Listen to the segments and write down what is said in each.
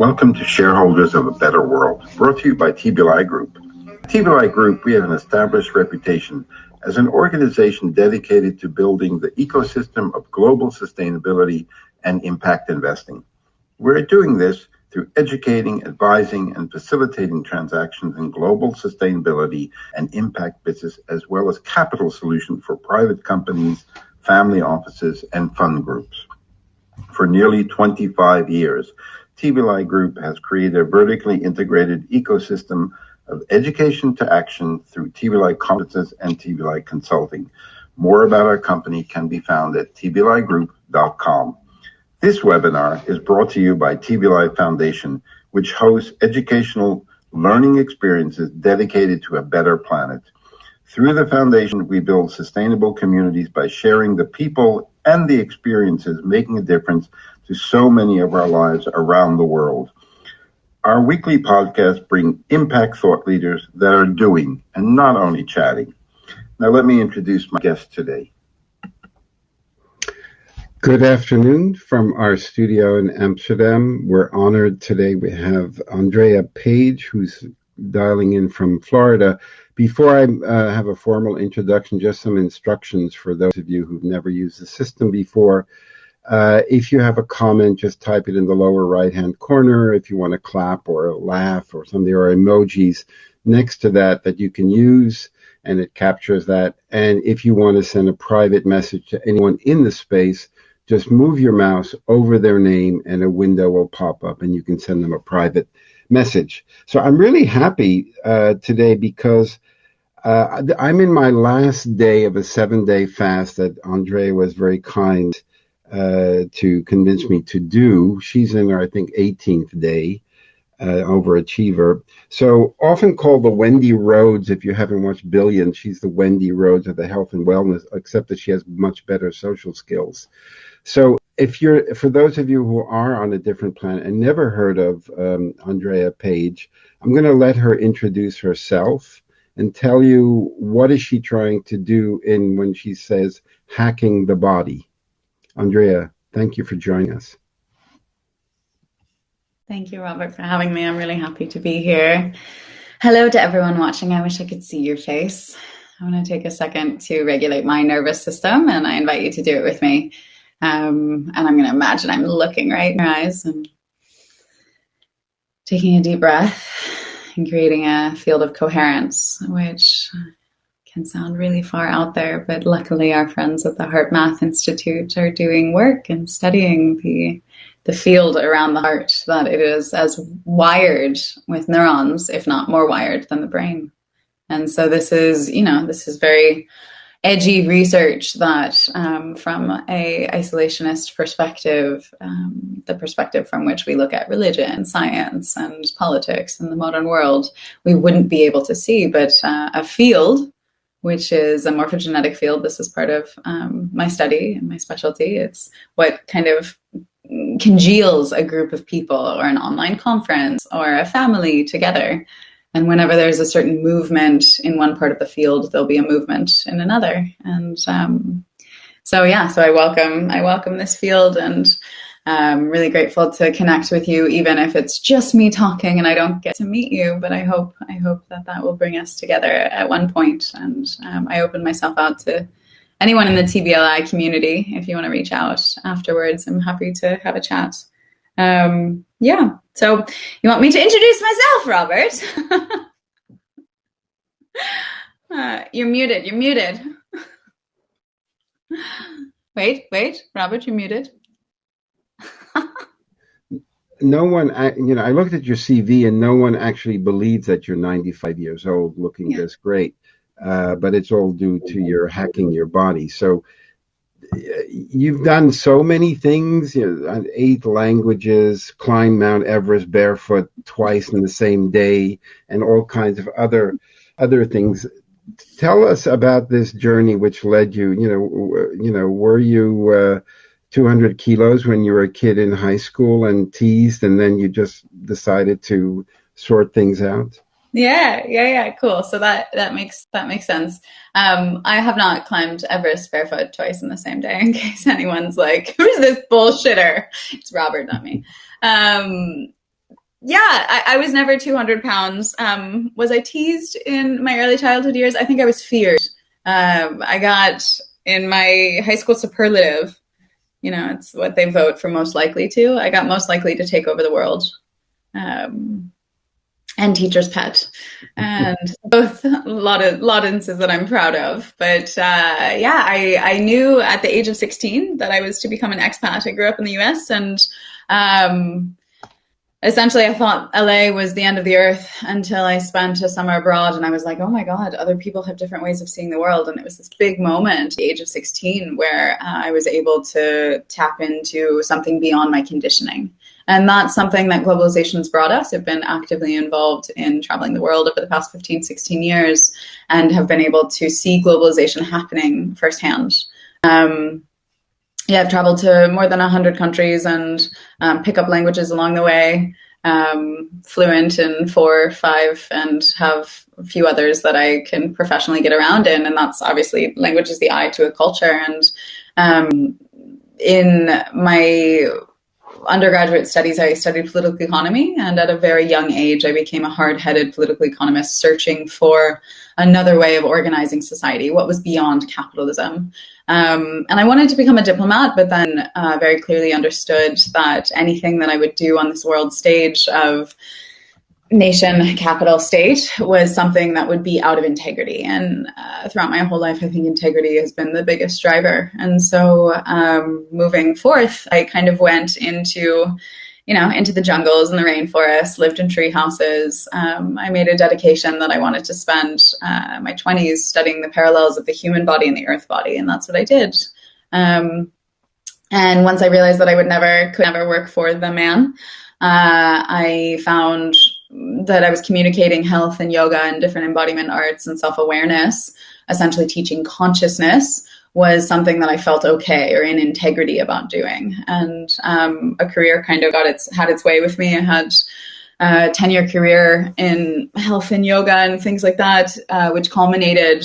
Welcome to Shareholders of a Better World, brought to you by TBLI Group. TBLI Group, we have an established reputation as an organization dedicated to building the ecosystem of global sustainability and impact investing. We're doing this through educating, advising, and facilitating transactions in global sustainability and impact business, as well as capital solutions for private companies, family offices, and fund groups. For nearly 25 years, TBLI Group has created a vertically integrated ecosystem of education to action through TBLI conferences and TBLI consulting. More about our company can be found at tbligroup.com. This webinar is brought to you by TBLI Foundation, which hosts educational learning experiences dedicated to a better planet. Through the foundation, we build sustainable communities by sharing the people and the experiences making a difference to so many of our lives around the world. Our weekly podcasts bring impact thought leaders that are doing and not only chatting. Now let me introduce my guest today. Good afternoon from our studio in Amsterdam. We're honored today. We have Andréa Page, who's dialing in from Florida. Before I have a formal introduction, just some instructions for those of you who've never used the system before. If you have a comment, just type it in the lower right-hand corner. If you want to clap or laugh or something, there are emojis next to that you can use, and it captures that. And if you want to send a private message to anyone in the space, just move your mouse over their name and a window will pop up and you can send them a private message. So I'm really happy today because I'm in my last day of a 7-day fast that Andréa was very kind to convince me to do. She's in her, I think, 18th day, overachiever. So often called the Wendy Rhodes, if you haven't watched Billions, she's the Wendy Rhodes of the health and wellness, except that she has much better social skills. So for those of you who are on a different planet and never heard of Andréa Page, I'm going to let her introduce herself and tell you what is she trying to do when she says hacking the body. Andréa, thank you for joining us. Thank you, Robert, for having me. I'm really happy to be here. Hello to everyone watching. I wish I could see your face. I want to take a second to regulate my nervous system, and I invite you to do it with me. And I'm going to imagine I'm looking right in your eyes and taking a deep breath and creating a field of coherence, which can sound really far out there, but luckily our friends at the HeartMath Institute are doing work and studying the field around the heart, that it is as wired with neurons, if not more wired than the brain. And so this is very edgy research that from a isolationist perspective, the perspective from which we look at religion, science, and politics in the modern world, we wouldn't be able to see. But a field, which is a morphogenetic field, this is part of my study and my specialty. It's what kind of congeals a group of people or an online conference or a family together. And whenever there's a certain movement in one part of the field, there'll be a movement in another. And so I welcome this field, and I'm really grateful to connect with you, even if it's just me talking and I don't get to meet you. But I hope that will bring us together at one point. And I open myself out to anyone in the TBLI community. If you want to reach out afterwards, I'm happy to have a chat. So you want me to introduce myself, Robert? You're muted. Wait, Robert, you're muted. No one, I looked at your CV and no one actually believes that you're 95 years old looking this great, but it's all due to your hacking your body. So you've done so many things, 8 languages, climbed Mount Everest barefoot twice in the same day, and all kinds of other things. Tell us about this journey which led you, were you 200 kilos when you were a kid in high school and teased, and then you just decided to sort things out? Yeah, cool. So that makes sense. I have not climbed Everest barefoot twice in the same day, in case anyone's like, who's this bullshitter? It's Robert, not me. I was never 200 pounds. Was I teased in my early childhood years? I think I was feared. I got in my high school superlative, it's what they vote for most likely to. I got most likely to take over the world. And teacher's pet, and both laudances that I'm proud of. But I knew at the age of 16 that I was to become an expat. I grew up in the US, and essentially I thought LA was the end of the earth until I spent a summer abroad, and I was like, oh my God, other people have different ways of seeing the world. And it was this big moment at the age of 16 where I was able to tap into something beyond my conditioning. And that's something that globalization has brought us. I've been actively involved in traveling the world over the past 15, 16 years and have been able to see globalization happening firsthand. I've traveled to more than 100 countries and pick up languages along the way, fluent in 4 or 5, and have a few others that I can professionally get around in. And that's obviously, language is the eye to a culture. And in my undergraduate studies, I studied political economy, and at a very young age, I became a hard-headed political economist searching for another way of organizing society, what was beyond capitalism. And I wanted to become a diplomat, but then very clearly understood that anything that I would do on this world stage of nation, capital, state was something that would be out of integrity. And throughout my whole life, I think integrity has been the biggest driver. And so moving forth, I kind of went into the jungles and the rainforest, lived in tree houses. I made a dedication that I wanted to spend my 20s studying the parallels of the human body and the earth body. And that's what I did. And once I realized that I could never work for the man, I found that I was communicating health and yoga and different embodiment arts and self-awareness, essentially teaching consciousness, was something that I felt okay or in integrity about doing. And a career kind of had its way with me. I had a 10-year career in health and yoga and things like that, which culminated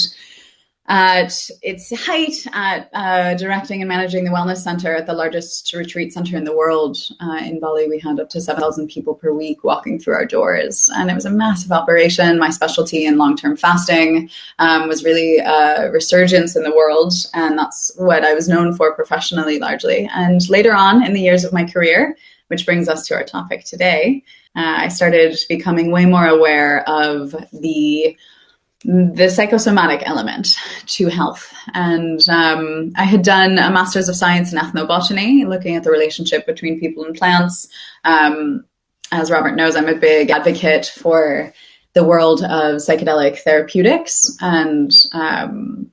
at its height at directing and managing the wellness center at the largest retreat center in the world. In Bali, we had up to 7,000 people per week walking through our doors, and it was a massive operation. My specialty in long-term fasting was really a resurgence in the world, and that's what I was known for professionally largely. And later on in the years of my career, which brings us to our topic today, I started becoming way more aware of the psychosomatic element to health. And I had done a Master's of Science in Ethnobotany, looking at the relationship between people and plants. As Robert knows, I'm a big advocate for the world of psychedelic therapeutics and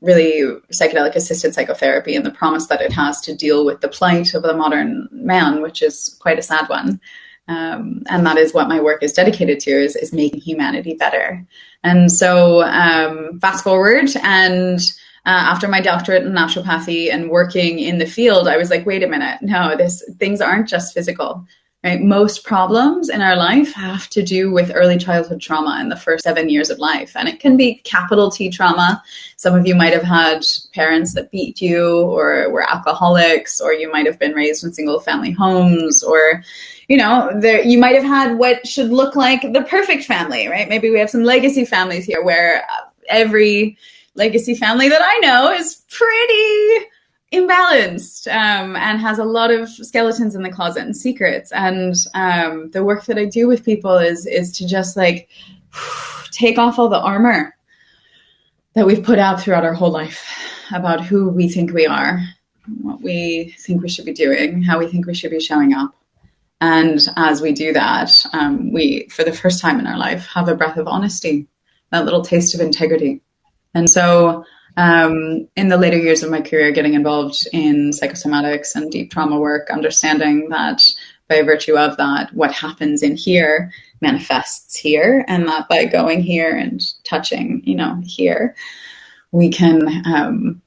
really psychedelic assisted psychotherapy and the promise that it has to deal with the plight of the modern man, which is quite a sad one. And that is what my work is dedicated to, is making humanity better. And so fast forward, and after my doctorate in naturopathy and working in the field, I was like, wait a minute, no, things aren't just physical, right? Most problems in our life have to do with early childhood trauma in the first 7 years of life. And it can be capital T trauma. Some of you might have had parents that beat you or were alcoholics, or you might have been raised in single family homes, or you might have had what should look like the perfect family, right? Maybe we have some legacy families here where every legacy family that I know is pretty imbalanced and has a lot of skeletons in the closet and secrets. And the work that I do with people is to just take off all the armor that we've put out throughout our whole life about who we think we are, what we think we should be doing, how we think we should be showing up. And as we do that, we, for the first time in our life, have a breath of honesty, that little taste of integrity. And so in the later years of my career, getting involved in psychosomatics and deep trauma work, understanding that by virtue of that, what happens in here manifests here, and that by going here and touching, here, we can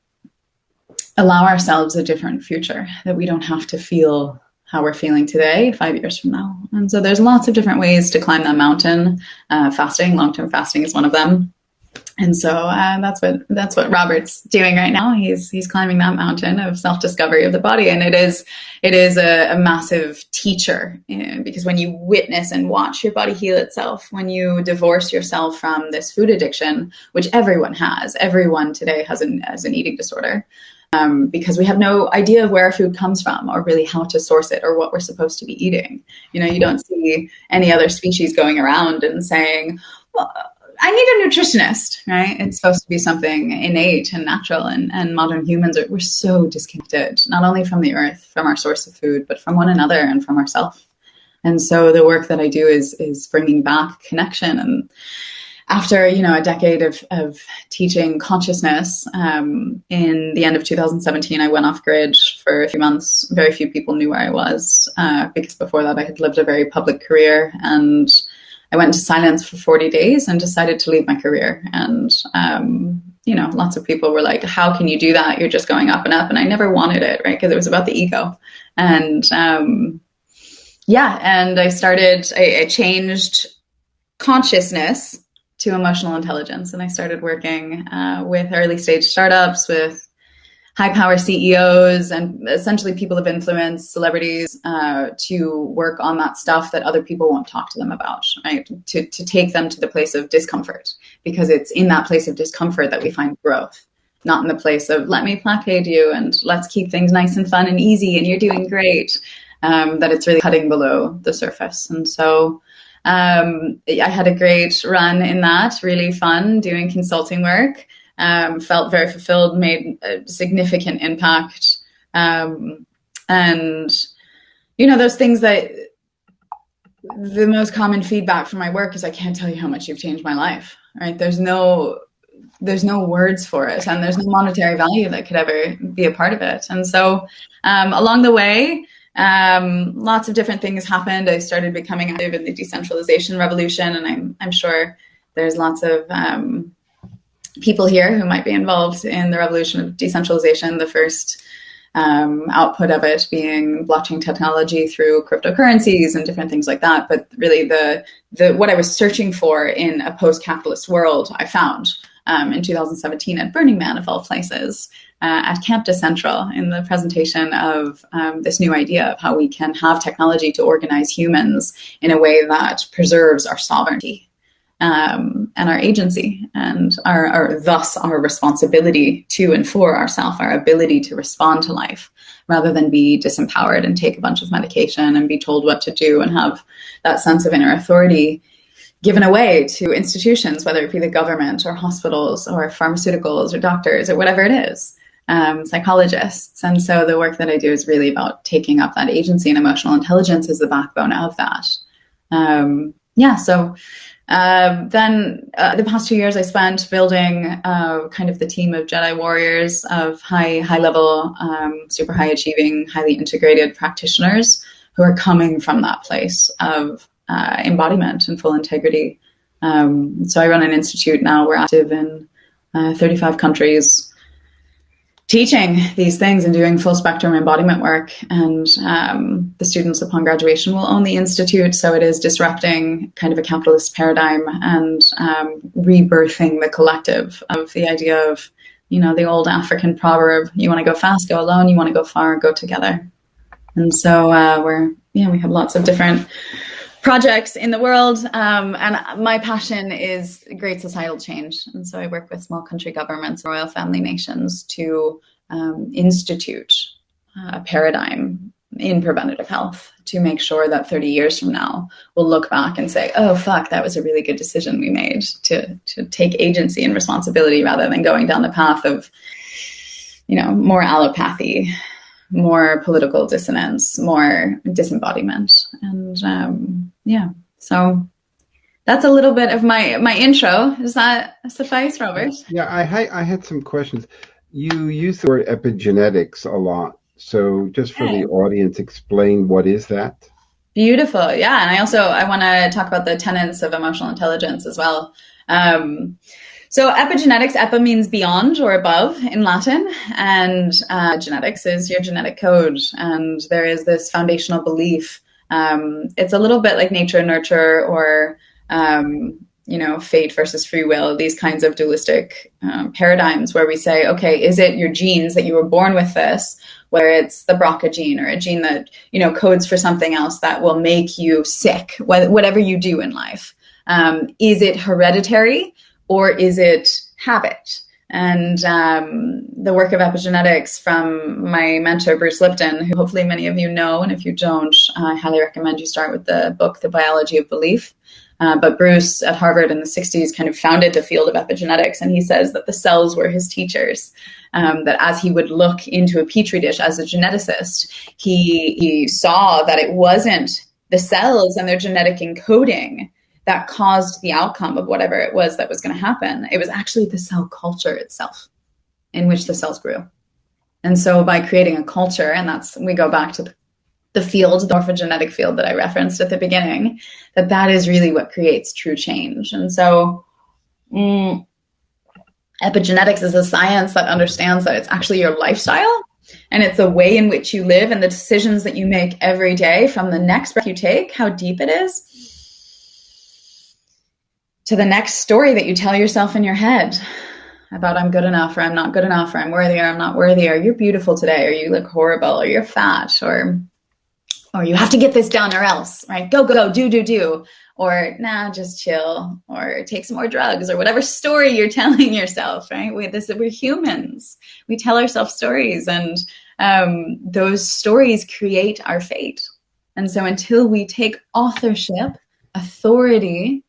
allow ourselves a different future, that we don't have to feel how we're feeling today 5 years from now. And so there's lots of different ways to climb that mountain. Fasting, long-term fasting is one of them. And so that's what Robert's doing right now. He's climbing that mountain of self-discovery of the body, and it is a massive teacher, because when you witness and watch your body heal itself, when you divorce yourself from this food addiction, which everyone today has an eating disorder, because we have no idea of where our food comes from, or really how to source it, or what we're supposed to be eating. You don't see any other species going around and saying, well, I need a nutritionist, right? It's supposed to be something innate and natural, and modern humans we're so disconnected, not only from the earth, from our source of food, but from one another and from ourselves. And so the work that I do is bringing back connection. And after, a decade of teaching consciousness, in the end of 2017, I went off grid for a few months. Very few people knew where I was, because before that I had lived a very public career, and I went into silence for 40 days and decided to leave my career. And, lots of people were like, how can you do that? You're just going up and up. And I never wanted it, right? Because it was about the ego. And, and I changed consciousness to emotional intelligence. And I started working with early stage startups, with high power CEOs, and essentially people of influence, celebrities, to work on that stuff that other people won't talk to them about, right? To take them to the place of discomfort, because it's in that place of discomfort that we find growth, not in the place of let me placate you and let's keep things nice and fun and easy and you're doing great, that it's really cutting below the surface. And so I had a great run in that, really fun doing consulting work. Felt very fulfilled, made a significant impact. And, those things that the most common feedback from my work is, I can't tell you how much you've changed my life, right? There's no words for it, and there's no monetary value that could ever be a part of it. And so along the way, lots of different things happened. I started becoming active in the Decentralization Revolution, and I'm sure there's lots of people here who might be involved in the revolution of decentralization, the first output of it being blockchain technology through cryptocurrencies and different things like that. But really the what I was searching for in a post-capitalist world, I found in 2017 at Burning Man, of all places, at Camp Decentral, in the presentation of this new idea of how we can have technology to organize humans in a way that preserves our sovereignty. And our agency, and thus our responsibility to and for ourself, our ability to respond to life, rather than be disempowered and take a bunch of medication and be told what to do and have that sense of inner authority given away to institutions, whether it be the government or hospitals or pharmaceuticals or doctors or whatever it is, psychologists. And so the work that I do is really about taking up that agency, and emotional intelligence is the backbone of that. Then the past 2 years I spent building kind of the team of Jedi warriors, of high level, super high achieving, highly integrated practitioners who are coming from that place of embodiment and full integrity. So I run an institute now. We're active in 35 countries, teaching these things and doing full spectrum embodiment work. And the students upon graduation will own the institute. So it is disrupting kind of a capitalist paradigm and rebirthing the collective of the idea of, the old African proverb, you want to go fast, go alone, you want to go far, go together. And so we have lots of different projects in the world. And my passion is great societal change. And so I work with small country governments, royal family nations, to institute a paradigm in preventative health, to make sure that 30 years from now, we'll look back and say, oh, fuck, that was a really good decision we made to take agency and responsibility, rather than going down the path of, more allopathy, more political dissonance, more disembodiment. And so that's a little bit of my intro. Does that suffice, Robert? Yeah, I had some questions. You use the word epigenetics a lot. So just for the audience, explain what is that? Beautiful. Yeah. And I want to talk about the tenets of emotional intelligence as well. So epigenetics, epi means beyond or above in Latin, and genetics is your genetic code. And there is this foundational belief. It's a little bit like nature and nurture, or fate versus free will, these kinds of dualistic paradigms where we say, okay, is it your genes that you were born with this, whether it's the BRCA gene or a gene that, codes for something else that will make you sick, whatever you do in life. Is it hereditary or is it habit? And the work of epigenetics from my mentor, Bruce Lipton, who hopefully many of you know, and if you don't, I highly recommend you start with the book, The Biology of Belief. But Bruce at Harvard in the 60s kind of founded the field of epigenetics, and he says that the cells were his teachers, that as he would look into a petri dish as a geneticist, he saw that it wasn't the cells and their genetic encoding that caused the outcome of whatever it was that was going to happen. It was actually the cell culture itself in which the cells grew. And so by creating a culture, and we go back to the field, the morphogenetic field that I referenced at the beginning, that is really what creates true change. And so epigenetics is a science that understands that it's actually your lifestyle, and it's a way in which you live and the decisions that you make every day, from the next breath you take, how deep it is, to the next story that you tell yourself in your head about I'm good enough, or I'm not good enough, or I'm worthy, or I'm not worthy, or you're beautiful today, or you look horrible, or you're fat, or you have to get this done or else, right? Go, do, or nah, just chill, or take some more drugs, or whatever story you're telling yourself, right? We're humans. We tell ourselves stories, and those stories create our fate. And so until we take authorship, authority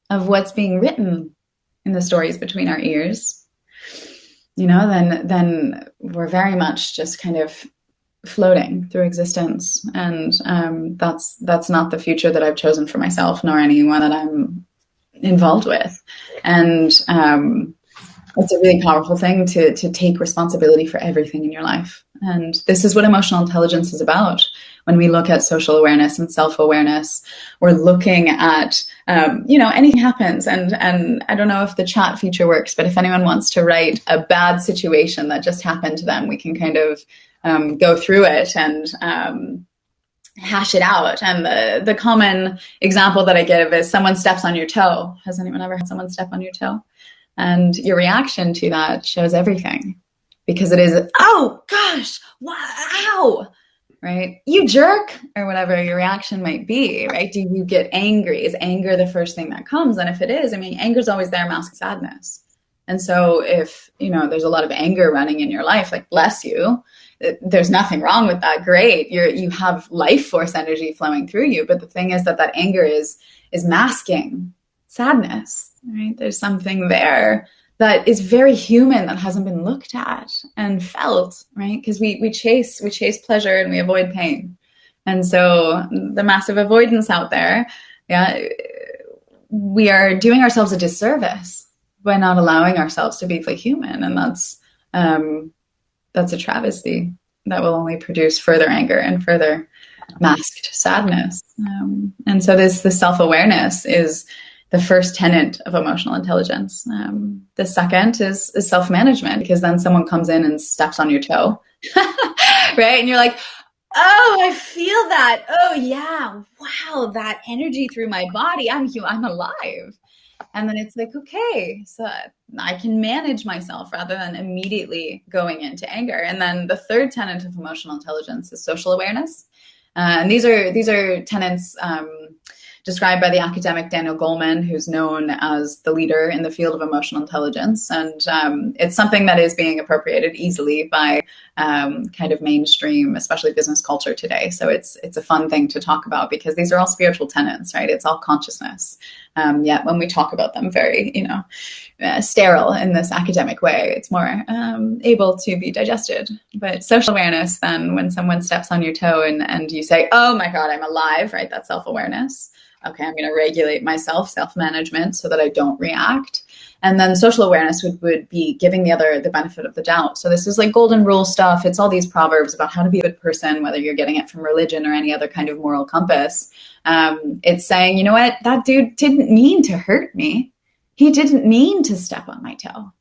of what's being written in the stories between our ears, then we're very much just kind of floating through existence. And that's not the future that I've chosen for myself, nor anyone that I'm involved with. And it's a really powerful thing to take responsibility for everything in your life. And this is what emotional intelligence is about. When we look at social awareness and self-awareness, we're looking at, anything happens. And I don't know if the chat feature works, but if anyone wants to write a bad situation that just happened to them, we can kind of go through it and hash it out. And the common example that I give is someone steps on your toe. Has anyone ever had someone step on your toe? And your reaction to that shows everything, because it is, oh gosh, wow, right? You jerk, or whatever your reaction might be, right? Do you get angry? Is anger the first thing that comes? And if it is, anger is always there, masking sadness. And so if, there's a lot of anger running in your life, like, bless you, there's nothing wrong with that. Great. You have life force energy flowing through you. But the thing is that anger is masking sadness, right? There's something there that is very human that hasn't been looked at and felt, right? Because we chase pleasure and we avoid pain. And so the massive avoidance out there, we are doing ourselves a disservice by not allowing ourselves to be fully human. And that's a travesty that will only produce further anger and further masked sadness. And so the self-awareness is the first tenet of emotional intelligence. The second is self-management, because then someone comes in and steps on your toe, right? And you're like, oh, I feel that. Oh yeah, wow, that energy through my body. I'm alive. And then it's like, okay, so I can manage myself rather than immediately going into anger. And then the third tenet of emotional intelligence is social awareness. And these are tenets described by the academic Daniel Goleman, who's known as the leader in the field of emotional intelligence. And it's something that is being appropriated easily by kind of mainstream, especially business culture today. So it's a fun thing to talk about, because these are all spiritual tenets, right? It's all consciousness. Yet when we talk about them very, sterile in this academic way, it's more able to be digested. But social awareness, then, when someone steps on your toe and you say, oh my God, I'm alive, right? That's self-awareness. Okay, I'm going to regulate myself, self-management, so that I don't react. And then social awareness would be giving the other the benefit of the doubt. So this is like golden rule stuff. It's all these proverbs about how to be a good person, whether you're getting it from religion or any other kind of moral compass. It's saying, you know what, that dude didn't mean to hurt me. He didn't mean to step on my toe,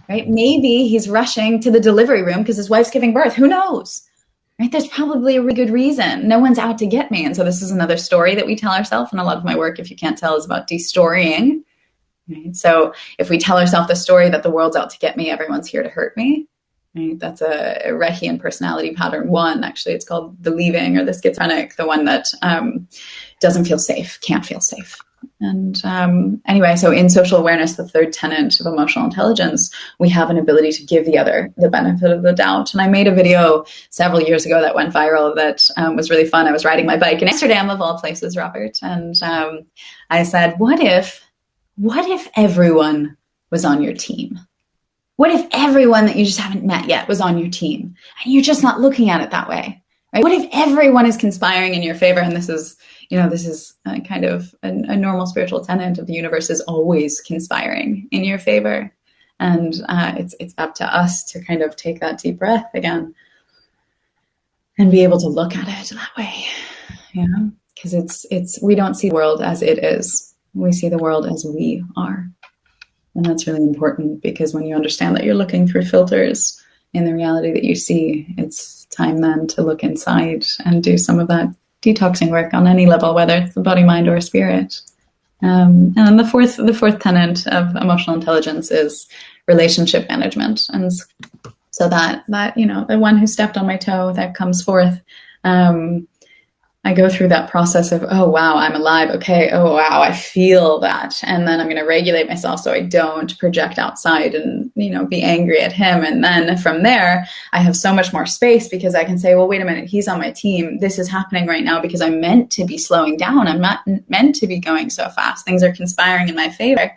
right? Maybe he's rushing to the delivery room because his wife's giving birth. Who knows? Right? There's probably a really good reason. No one's out to get me. And so this is another story that we tell ourselves. And a lot of my work, if you can't tell, is about de-storying, Right? So if we tell ourselves the story that the world's out to get me, everyone's here to hurt me, right? That's a Rechian personality pattern 1. Actually, it's called the leaving or the schizophrenic, the one that doesn't feel safe, can't feel safe. And anyway, so in social awareness, the third tenet of emotional intelligence, we have an ability to give the other the benefit of the doubt. And I made a video several years ago that went viral that was really fun. I was riding my bike in Amsterdam, of all places, Robert. And I said, what if everyone was on your team? What if everyone that you just haven't met yet was on your team and you're just not looking at it that way? Right? What if everyone is conspiring in your favor? And this is kind of a normal spiritual tenet of the universe is always conspiring in your favor. And it's up to us to kind of take that deep breath again and be able to look at it that way. Because we don't see the world as it is. We see the world as we are. And that's really important, because when you understand that you're looking through filters in the reality that you see, it's time then to look inside and do some of that detoxing work on any level, whether it's the body, mind, or spirit. And then the fourth tenet of emotional intelligence is relationship management. And so that the one who stepped on my toe, that comes forth. I go through that process of, oh, wow, I'm alive. Okay. Oh, wow, I feel that. And then I'm going to regulate myself so I don't project outside and, be angry at him. And then from there, I have so much more space, because I can say, well, wait a minute, he's on my team. This is happening right now because I'm meant to be slowing down. I'm not meant to be going so fast. Things are conspiring in my favor.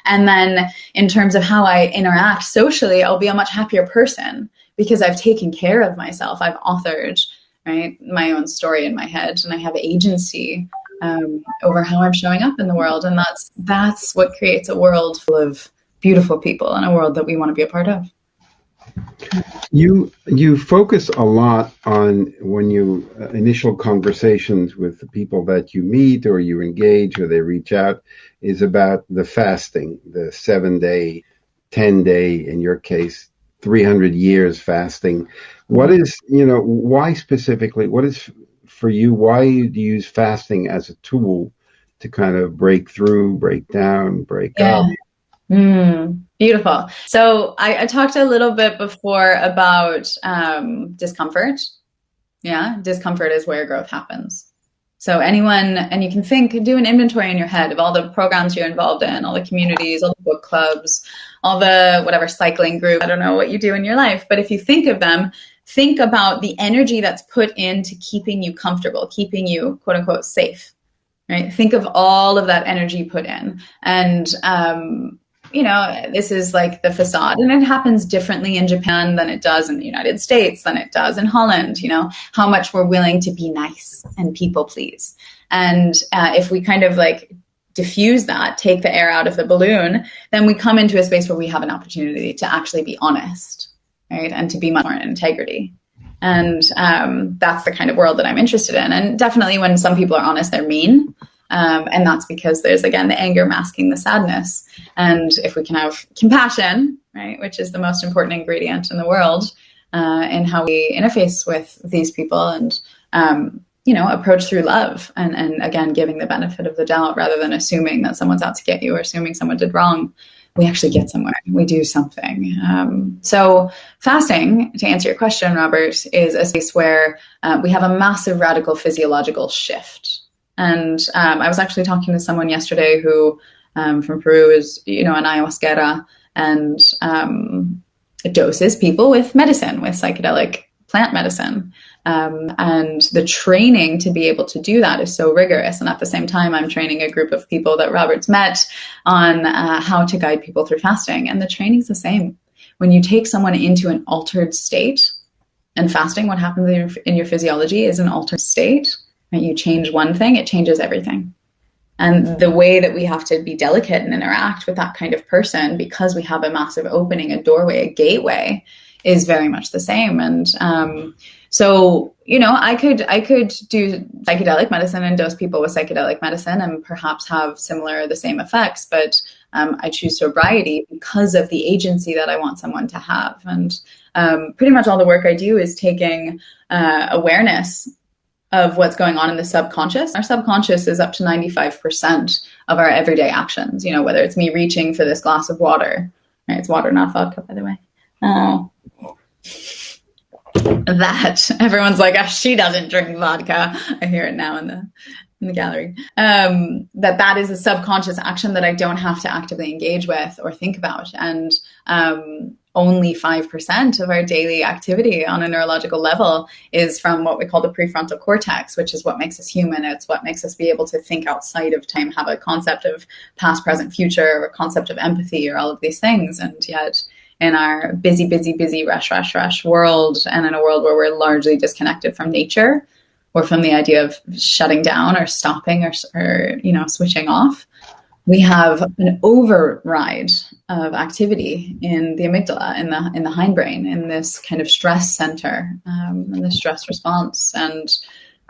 And then in terms of how I interact socially, I'll be a much happier person because I've taken care of myself. I've authored my own story in my head, and I have agency over how I'm showing up in the world. And that's what creates a world full of beautiful people and a world that we want to be a part of. You focus a lot on, when you initial conversations with the people that you meet or you engage or they reach out, is about the fasting, the 7-day, 10-day, in your case, 300 years fasting. What is, why specifically, what is for you, why do you use fasting as a tool to kind of break through, break down, break up? Beautiful. So I talked a little bit before about discomfort. Yeah, discomfort is where growth happens. So anyone, and you can do an inventory in your head of all the programs you're involved in, all the communities, all the book clubs, all the whatever cycling group, I don't know what you do in your life, but if you think of them, think about the energy that's put into keeping you comfortable, keeping you quote unquote safe, right? Think of all of that energy put in. And, this is like the facade, and it happens differently in Japan than it does in the United States, than it does in Holland, how much we're willing to be nice and people please. And if we kind of diffuse that, take the air out of the balloon, then we come into a space where we have an opportunity to actually be honest, right? And to be much more in integrity. And that's the kind of world that I'm interested in. And definitely when some people are honest, they're mean. And that's because there's, again, the anger masking the sadness. And if we can have compassion, right, which is the most important ingredient in the world, in how we interface with these people and, approach through love and again, giving the benefit of the doubt rather than assuming that someone's out to get you or assuming someone did wrong, we actually get somewhere. We do something. So fasting, to answer your question, Robert, is a space where we have a massive radical physiological shift. And I was actually talking to someone yesterday who from Peru is, an ayahuasquera, and doses people with medicine, with psychedelic plant medicine. And the training to be able to do that is so rigorous. And at the same time, I'm training a group of people that Robert's met on how to guide people through fasting. And the training's the same. When you take someone into an altered state, and fasting, what happens in your physiology is an altered state. Right? You change one thing, it changes everything. And the way that we have to be delicate and interact with that kind of person, because we have a massive opening, a doorway, a gateway, is very much the same. And so, I could do psychedelic medicine and dose people with psychedelic medicine and perhaps have the same effects, but I choose sobriety because of the agency that I want someone to have. And pretty much all the work I do is taking awareness of what's going on in the subconscious. Our subconscious is up to 95% of our everyday actions, you know, whether it's me reaching for this glass of water, right? It's water, not vodka, by the way. That everyone's like, she doesn't drink vodka. I hear it now in the gallery. That is a subconscious action that I don't have to actively engage with or think about. And only 5% of our daily activity on a neurological level is from what we call the prefrontal cortex, which is what makes us human. It's what makes us be able to think outside of time, have a concept of past, present, future, or a concept of empathy, or all of these things. And yet in our busy, rush world, and in a world where we're largely disconnected from nature, or from the idea of shutting down or stopping or you know, switching off, we have an override of activity in the amygdala, in the hindbrain, in this kind of stress center, in the stress response. And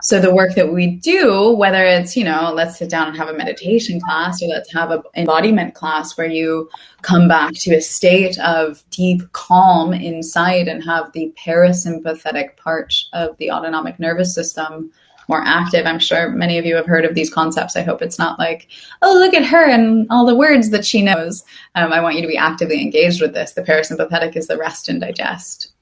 so the work that we do, whether it's, you know, let's sit down and have a meditation class, or let's have an embodiment class where you come back to a state of deep calm inside and have the parasympathetic part of the autonomic nervous system more active. I'm sure many of you have heard of these concepts. I hope it's not like, oh, look at her and all the words that she knows. I want you to be actively engaged with this. The parasympathetic is the rest and digest.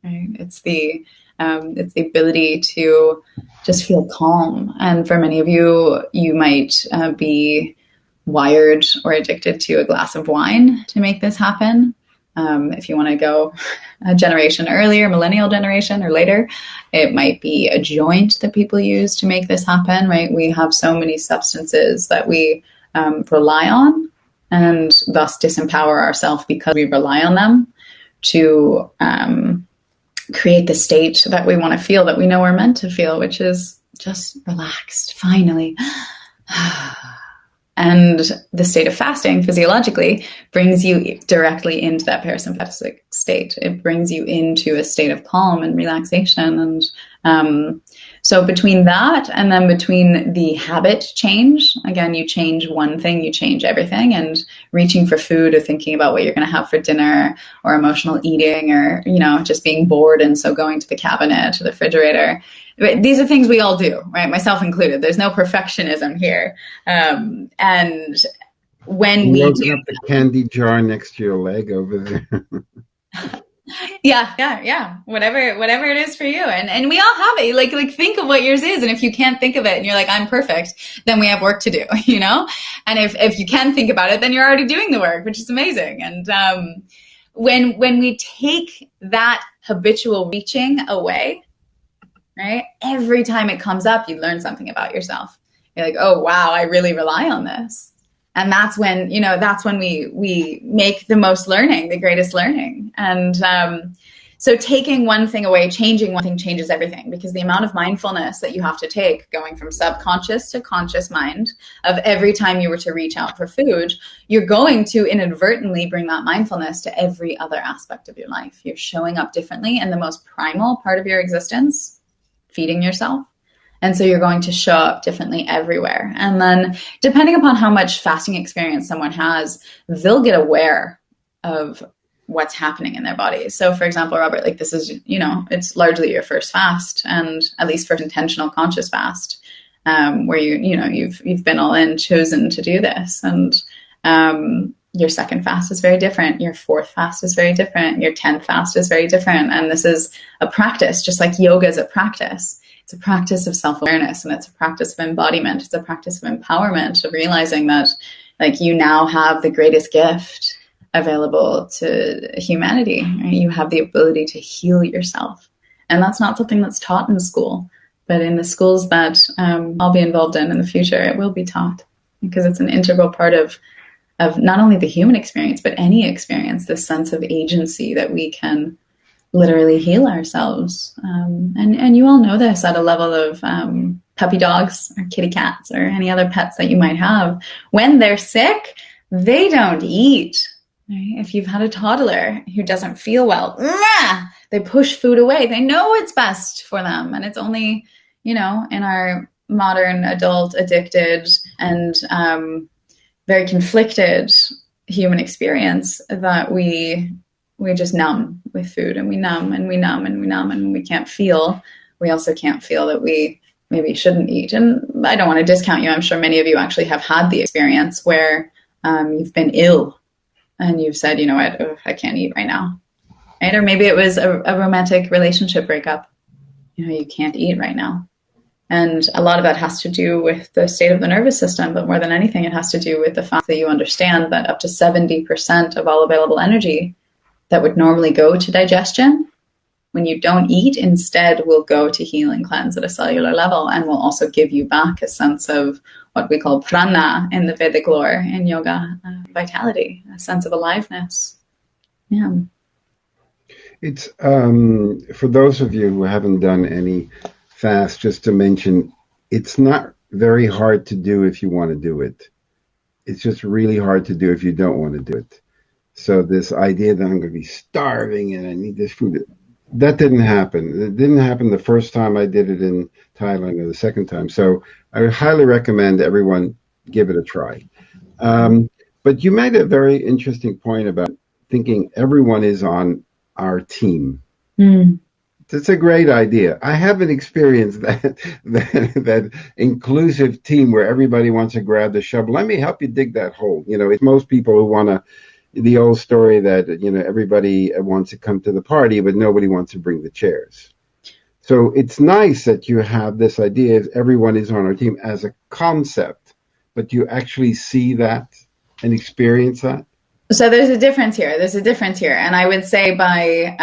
Right? It's the ability to just feel calm. And for many of you, you might be wired or addicted to a glass of wine to make this happen. If you want to go a generation earlier, millennial generation or later, it might be a joint that people use to make this happen, right? We have so many substances that we rely on, and thus disempower ourselves because we rely on them to create the state that we want to feel, that we know we're meant to feel, which is just relaxed, finally. And the state of fasting physiologically brings you directly into that parasympathetic state. It brings you into a state of calm and relaxation. And so between that, and then between the habit change, again, you change one thing, you change everything. And reaching for food, or thinking about what you're going to have for dinner, or emotional eating, or, you know, just being bored, and so going to the cabinet or the refrigerator. These are things we all do, right? Myself included. There's no perfectionism here. And when we open up the candy jar next to your leg over there. Yeah. Whatever it is for you. And we all have it. Like think of what yours is. And if you can't think of it and you're like, I'm perfect, then we have work to do, you know? And if you can think about it, then you're already doing the work, which is amazing. And when we take that habitual reaching away, right? Every time it comes up, you learn something about yourself. You're like, oh, wow, I really rely on this. And that's when, you know, that's when we make the most learning, the greatest learning. And so taking one thing away, changing one thing changes everything, because the amount of mindfulness that you have to take going from subconscious to conscious mind of every time you were to reach out for food, you're going to inadvertently bring that mindfulness to every other aspect of your life. You're showing up differently in the most primal part of your existence, feeding yourself. And so you're going to show up differently everywhere. And then depending upon how much fasting experience someone has, they'll get aware of what's happening in their body. So for example, Robert, like this is, you know, it's largely your first fast, and at least first intentional conscious fast, where you've been all in, chosen to do this. And your second fast is very different. Your fourth fast is very different. Your 10th fast is very different. And this is a practice, just like yoga is a practice. It's a practice of self-awareness, and it's a practice of embodiment. It's a practice of empowerment, of realizing that like you now have the greatest gift available to humanity. Right? You have the ability to heal yourself. And that's not something that's taught in school, but in the schools that I'll be involved in the future, it will be taught, because it's an integral part of not only the human experience, but any experience, this sense of agency that we can literally heal ourselves. And you all know this at a level of puppy dogs or kitty cats or any other pets that you might have. When they're sick, they don't eat. Right? If you've had a toddler who doesn't feel well, they push food away. They know it's best for them. And it's only, you know, in our modern adult addicted and very conflicted human experience that we just numb with food, and we numb and we numb and we numb, and we can't feel. We also can't feel that we maybe shouldn't eat. And I don't want to discount you. I'm sure many of you actually have had the experience where you've been ill and you've said, you know what, I can't eat right now. Right? Or maybe it was a romantic relationship breakup. You know, you can't eat right now. And a lot of that has to do with the state of the nervous system, but more than anything, it has to do with the fact that you understand that up to 70% of all available energy that would normally go to digestion, when you don't eat, instead will go to heal and cleanse at a cellular level, and will also give you back a sense of what we call prana in the Vedic lore in yoga, vitality, a sense of aliveness. Yeah. It's for those of you who haven't done any fast, just to mention, it's not very hard to do if you want to do it. It's just really hard to do if you don't want to do it. So this idea that I'm going to be starving and I need this food, that didn't happen. It didn't happen the first time I did it in Thailand or the second time. So I would highly recommend everyone give it a try. But you made a very interesting point about thinking everyone is on our team. Mm. That's a great idea. I haven't experienced that inclusive team where everybody wants to grab the shovel. Let me help you dig that hole. You know, it's most people who want to, the old story that, you know, everybody wants to come to the party, but nobody wants to bring the chairs. So it's nice that you have this idea of everyone is on our team as a concept, but you actually see that and experience that. So there's a difference here. And I would say by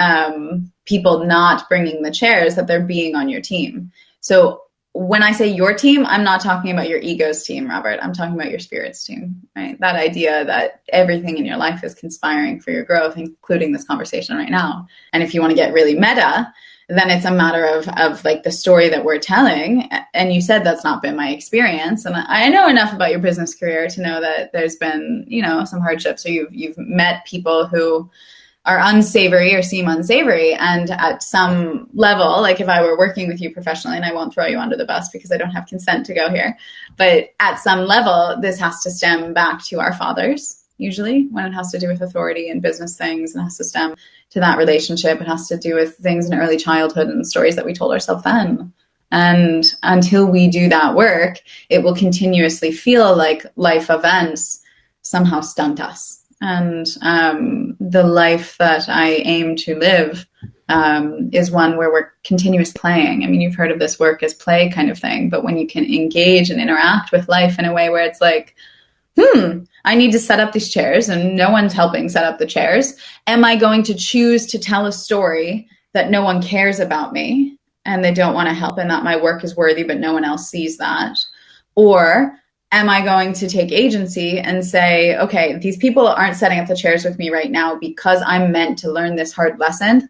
people not bringing the chairs that they're being on your team. So when I say your team, I'm not talking about your ego's team, Robert. I'm talking about your spirit's team, right? That idea that everything in your life is conspiring for your growth, including this conversation right now. And if you want to get really meta, then it's a matter of like the story that we're telling. And you said that's not been my experience. And I know enough about your business career to know that there's been, you know, some hardships, or you've met people who are unsavory or seem unsavory. And at some level, like if I were working with you professionally, and I won't throw you under the bus because I don't have consent to go here, but at some level, this has to stem back to our fathers, usually, when it has to do with authority and business things, and it has to stem to that relationship. It has to do with things in early childhood and stories that we told ourselves then. And until we do that work, it will continuously feel like life events somehow stunt us. And the life that I aim to live is one where we're continuously playing. I mean, you've heard of this work as play kind of thing, but when you can engage and interact with life in a way where it's like, I need to set up these chairs and no one's helping set up the chairs. Am I going to choose to tell a story that no one cares about me and they don't want to help, and that my work is worthy, but no one else sees that? Or am I going to take agency and say, okay, these people aren't setting up the chairs with me right now because I'm meant to learn this hard lesson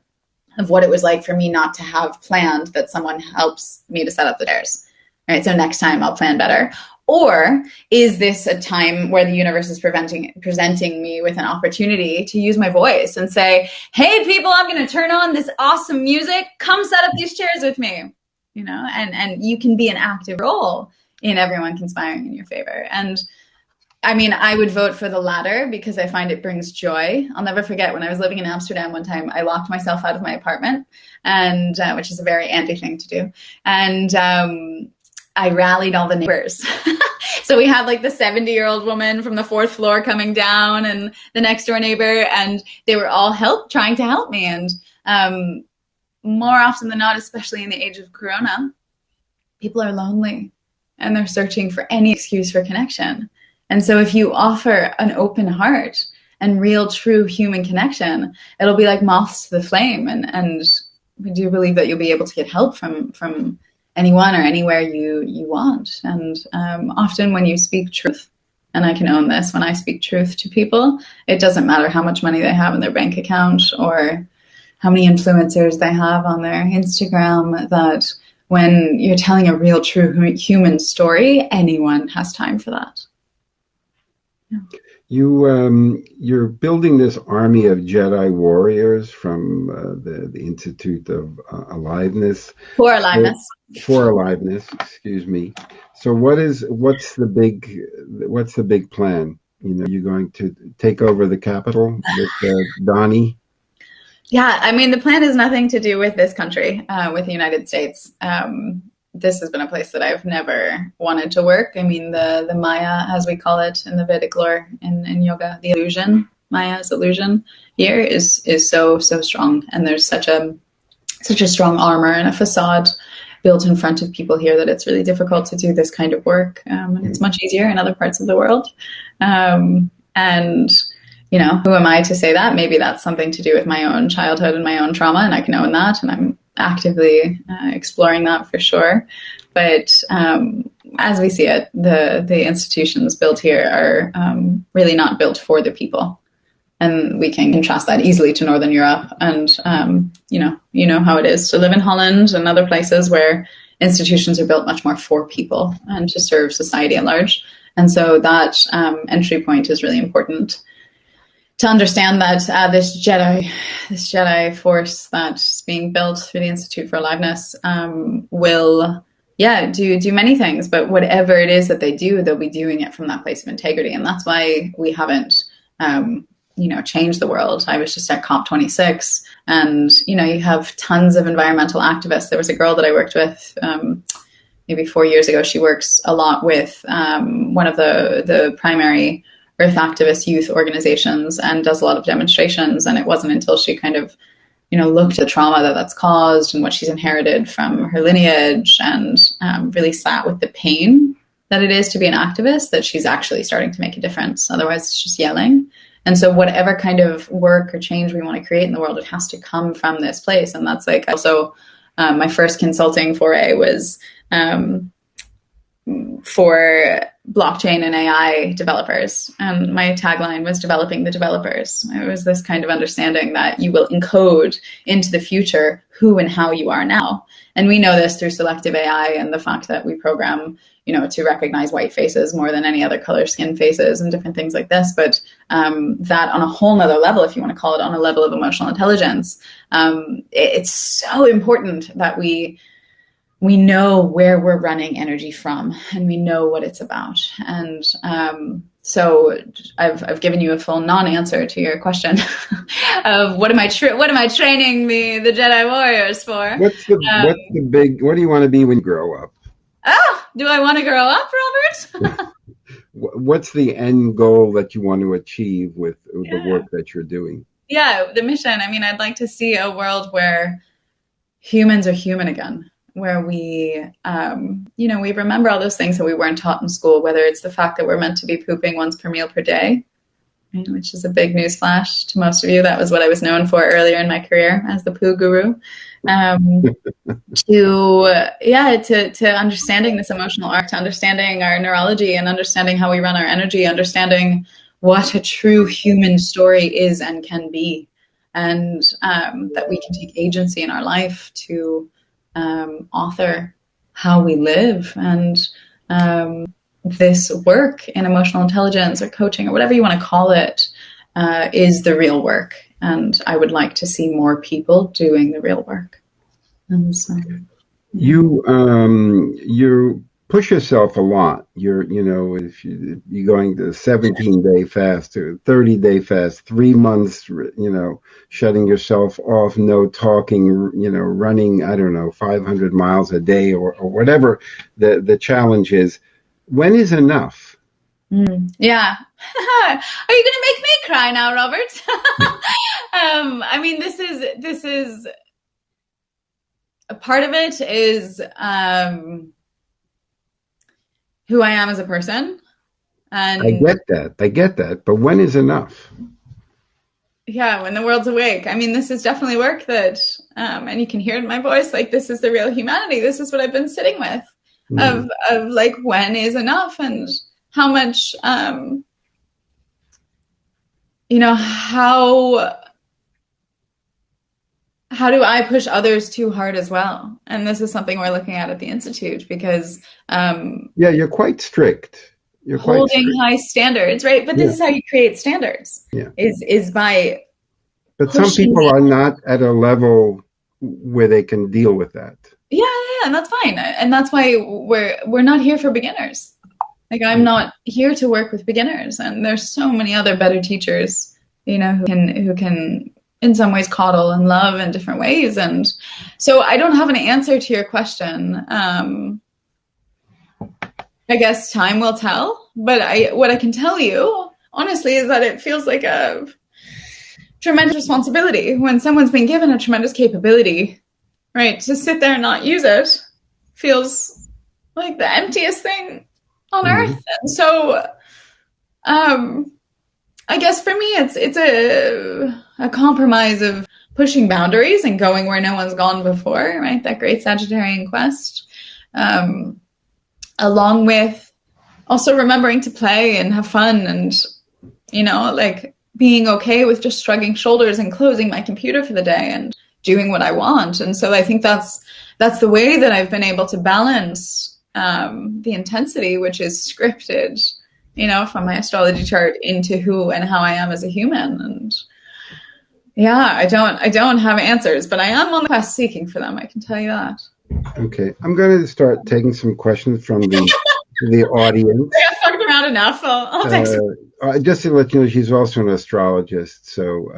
of what it was like for me not to have planned that someone helps me to set up the chairs. All right, so next time I'll plan better. Or is this a time where the universe is presenting me with an opportunity to use my voice and say, hey, people, I'm going to turn on this awesome music. Come set up these chairs with me, you know, and you can be an active role in everyone conspiring in your favor. And I mean, I would vote for the latter because I find it brings joy. I'll never forget when I was living in Amsterdam one time, I locked myself out of my apartment, and which is a very Andi thing to do. And I rallied all the neighbors. So we had like the 70-year-old woman from the fourth floor coming down and the next door neighbor, and they were all trying to help me. And more often than not, especially in the age of Corona, people are lonely and they're searching for any excuse for connection. And so if you offer an open heart and real, true human connection, it'll be like moths to the flame. And we do believe that you'll be able to get help from anyone or anywhere you want. And often when you speak truth, and I can own this, when I speak truth to people, it doesn't matter how much money they have in their bank account or how many influencers they have on their Instagram, that when you're telling a real, true human story, anyone has time for that. Yeah. You're building this army of Jedi warriors from the Institute of Aliveness. For Aliveness. For Aliveness, excuse me. So what's the big plan? You know, you're going to take over the capital with Donnie? Yeah, I mean, the plan has nothing to do with this country, with the United States. this has been a place that I've never wanted to work. I mean, the Maya, as we call it in the Vedic lore in yoga, the illusion, Maya's illusion here is so strong, and there's such a strong armor and a facade built in front of people here that it's really difficult to do this kind of work, and it's much easier in other parts of the world. And who am I to say that? Maybe that's something to do with my own childhood and my own trauma, and I can own that, and I'm actively exploring that for sure. But as we see it, the institutions built here are really not built for the people. And we can contrast that easily to Northern Europe. And, you know how it is to live in Holland and other places where institutions are built much more for people and to serve society at large. And so that entry point is really important to understand that this Jedi force that's being built through the Institute for Aliveness will do many things. But whatever it is that they do, they'll be doing it from that place of integrity. And that's why we haven't change the world. I was just at COP26, and, you have tons of environmental activists. There was a girl that I worked with maybe 4 years ago. She works a lot with one of the primary Earth activist youth organizations and does a lot of demonstrations. And it wasn't until she kind of, looked at the trauma that's caused and what she's inherited from her lineage and really sat with the pain that it is to be an activist that she's actually starting to make a difference. Otherwise, it's just yelling. And so whatever kind of work or change we want to create in the world, it has to come from this place. And that's like also my first consulting foray was for blockchain and AI developers. And my tagline was developing the developers. It was this kind of understanding that you will encode into the future who and how you are now. And we know this through selective AI and the fact that we program, to recognize white faces more than any other color skin faces and different things like this. But that on a whole nother level, if you want to call it on a level of emotional intelligence, it's so important that we know where we're running energy from and we know what it's about. And so I've given you a full non-answer to your question of what am I training the Jedi warriors for? What do you want to be when you grow up? Oh, do I want to grow up, Robert? What's the end goal that you want to achieve with the work that you're doing? Yeah, the mission. I mean, I'd like to see a world where humans are human again, where we, we remember all those things that we weren't taught in school, whether it's the fact that we're meant to be pooping once per meal per day, which is a big news flash to most of you. That was what I was known for earlier in my career as the poo guru. To understanding this emotional arc, to understanding our neurology and understanding how we run our energy, understanding what a true human story is and can be, and that we can take agency in our life to author how we live. And this work in emotional intelligence or coaching or whatever you want to call it is the real work. And I would like to see more people doing the real work. And so, you push yourself a lot. If you're going to 17-day fast or 30-day fast, 3 months, shutting yourself off, no talking, running, 500 miles a day or whatever the challenge is. When is enough? Yeah. Are you going to make me cry now, Robert? I mean, this is a part of it is who I am as a person. And I get that. But when is enough? Yeah, when the world's awake. I mean, this is definitely work that, and you can hear it in my voice, like this is the real humanity. This is what I've been sitting with of like, when is enough and how much, how do I push others too hard as well? And this is something we're looking at the Institute because... you're quite strict. You're holding high standards, right? But this is how you create standards, is by... But some people are not at a level where they can deal with that. Yeah, and that's fine. And that's why we're not here for beginners. Like, I'm not here to work with beginners. And there's so many other better teachers, who can in some ways coddle and love in different ways. And so I don't have an answer to your question. I guess time will tell, but what I can tell you, honestly, is that it feels like a tremendous responsibility when someone's been given a tremendous capability, right? To sit there and not use it feels like the emptiest thing on earth. And so, I guess for me, it's a compromise of pushing boundaries and going where no one's gone before, right? That great Sagittarian quest. Along with also remembering to play and have fun and, like being okay with just shrugging shoulders and closing my computer for the day and doing what I want. And so I think that's the way that I've been able to balance the intensity, which is scripted, from my astrology chart into who and how I am as a human. And yeah, I don't have answers, but I am on the quest seeking for them. I can tell you that. Okay, I'm going to start taking some questions from the audience. I got fucked around enough. I'll take some. Just to let you know, she's also an astrologist. So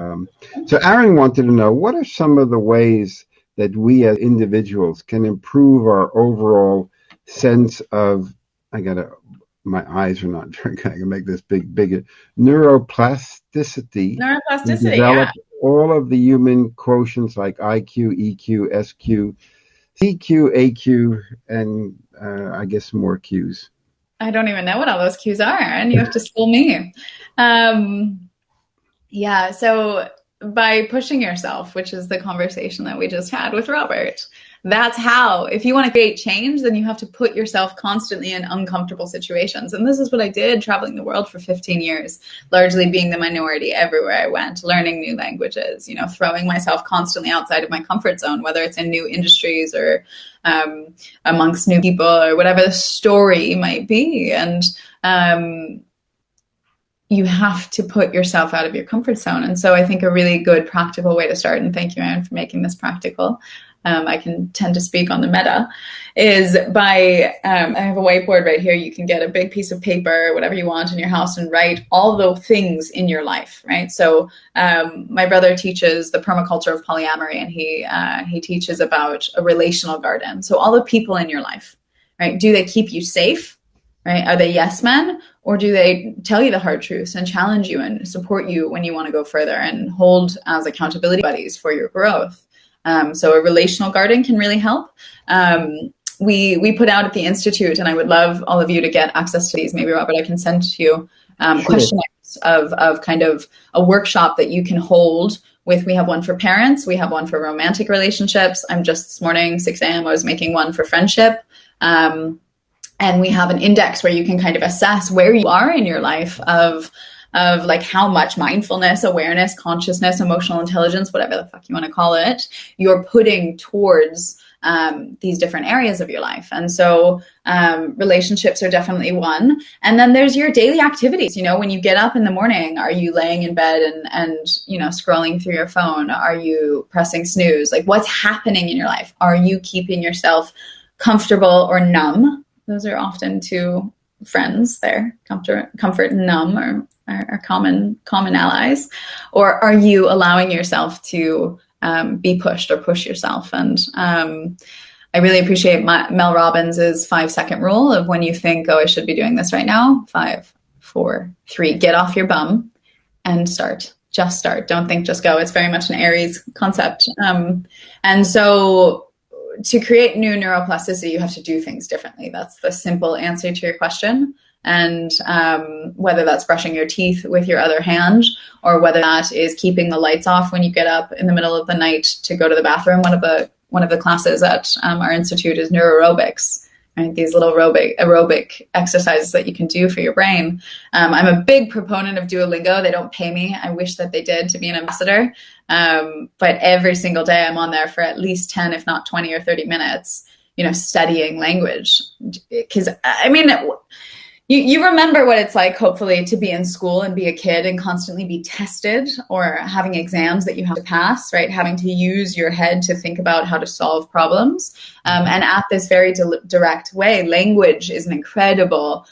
Aaron wanted to know, what are some of the ways that we as individuals can improve our overall sense of, my eyes are not very good. I can make this bigger. Neuroplasticity. Neuroplasticity, all of the human quotients like IQ, EQ, SQ, CQ, AQ, and I guess more Qs. I don't even know what all those Qs are, and you have to school me. So by pushing yourself, which is the conversation that we just had with Robert, that's how, if you want to create change, then you have to put yourself constantly in uncomfortable situations. And this is what I did traveling the world for 15 years, largely being the minority everywhere I went, learning new languages, throwing myself constantly outside of my comfort zone, whether it's in new industries or amongst new people or whatever the story might be. And you have to put yourself out of your comfort zone. And so I think a really good practical way to start, and thank you, Aaron, for making this practical, I can tend to speak on the meta, is by, I have a whiteboard right here. You can get a big piece of paper, whatever you want in your house, and write all the things in your life, right? So my brother teaches the permaculture of polyamory, and he teaches about a relational garden. So all the people in your life, right? Do they keep you safe, right? Are they yes men, or do they tell you the hard truths and challenge you and support you when you want to go further and hold as accountability buddies for your growth? So a relational garden can really help. We put out at the Institute, and I would love all of you to get access to these. Maybe, Robert, I can send to you questionnaires of kind of a workshop that you can hold with. We have one for parents. We have one for romantic relationships. I'm just this morning, 6 a.m., I was making one for friendship. And we have an index where you can kind of assess where you are in your life of like how much mindfulness, awareness, consciousness, emotional intelligence, whatever the fuck you want to call it, you're putting towards these different areas of your life. And so relationships are definitely one. And then there's your daily activities. When you get up in the morning, are you laying in bed and scrolling through your phone? Are you pressing snooze? Like, what's happening in your life? Are you keeping yourself comfortable or numb? Those are often two friends there. Comfort and numb are common allies. Or are you allowing yourself to be pushed or push yourself? And I really appreciate Mel Robbins' 5-second rule of when you think, oh, I should be doing this right now. 5, 4, 3, get off your bum and start. Just start. Don't think, just go. It's very much an Aries concept. And so to create new neuroplasticity, you have to do things differently. That's the simple answer to your question. And whether that's brushing your teeth with your other hand, or whether that is keeping the lights off when you get up in the middle of the night to go to the bathroom. One of the classes at our institute is neuroaerobics, right? These little aerobic exercises that you can do for your brain. I'm a big proponent of Duolingo. They don't pay me. I wish that they did to be an ambassador. But every single day I'm on there for at least 10, if not 20 or 30 minutes, studying language. Because, you remember what it's like, hopefully, to be in school and be a kid and constantly be tested or having exams that you have to pass, right? Having to use your head to think about how to solve problems. And at this very direct way, language is an incredible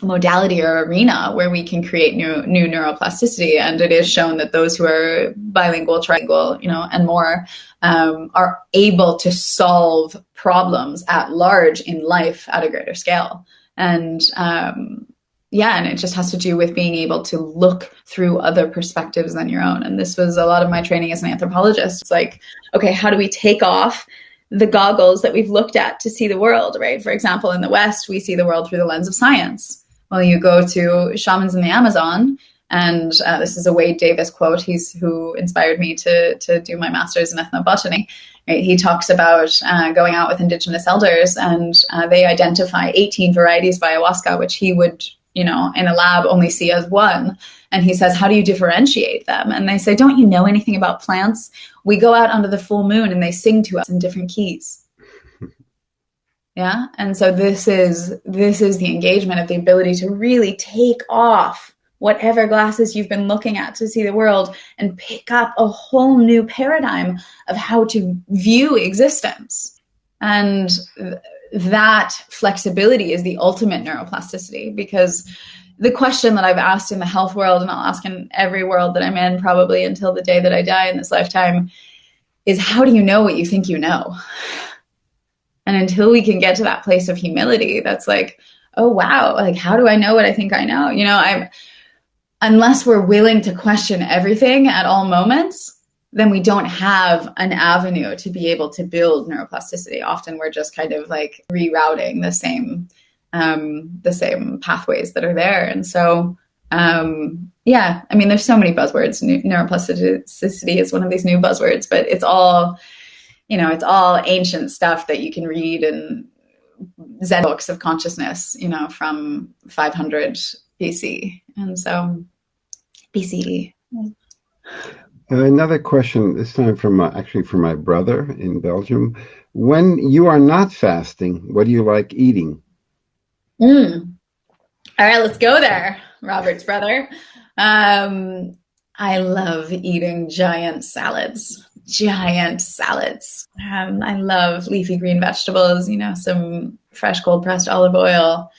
modality or arena where we can create new neuroplasticity. And it is shown that those who are bilingual, trilingual, and more are able to solve problems at large in life at a greater scale. And and it just has to do with being able to look through other perspectives than your own. And this was a lot of my training as an anthropologist. It's like, okay, how do we take off the goggles that we've looked at to see the world, right? For example, in the West, we see the world through the lens of science. Well, you go to shamans in the Amazon, and this is a Wade Davis quote. He's who inspired me to do my master's in ethnobotany. Right? He talks about going out with indigenous elders, and they identify 18 varieties of ayahuasca, which he would, in a lab only see as one. And he says, how do you differentiate them? And they say, don't you know anything about plants? We go out under the full moon and they sing to us in different keys. Yeah. And so this is the engagement of the ability to really take off whatever glasses you've been looking at to see the world and pick up a whole new paradigm of how to view existence. And that flexibility is the ultimate neuroplasticity, because the question that I've asked in the health world, and I'll ask in every world that I'm in probably until the day that I die in this lifetime, is how do you know what you think you know? And until we can get to that place of humility, that's like, oh, wow, like, how do I know what I think I know? Unless we're willing to question everything at all moments, then we don't have an avenue to be able to build neuroplasticity. Often we're just kind of like rerouting the same pathways that are there. And so, there's so many buzzwords. Neuroplasticity is one of these new buzzwords, but it's all, it's all ancient stuff that you can read in Zen books of consciousness, from 500 BC. And so BCE. Another question, this time from my brother in Belgium. When you are not fasting, what do you like eating? All right, let's go there, Robert's brother. I love eating giant salads. I love leafy green vegetables, some fresh cold pressed olive oil,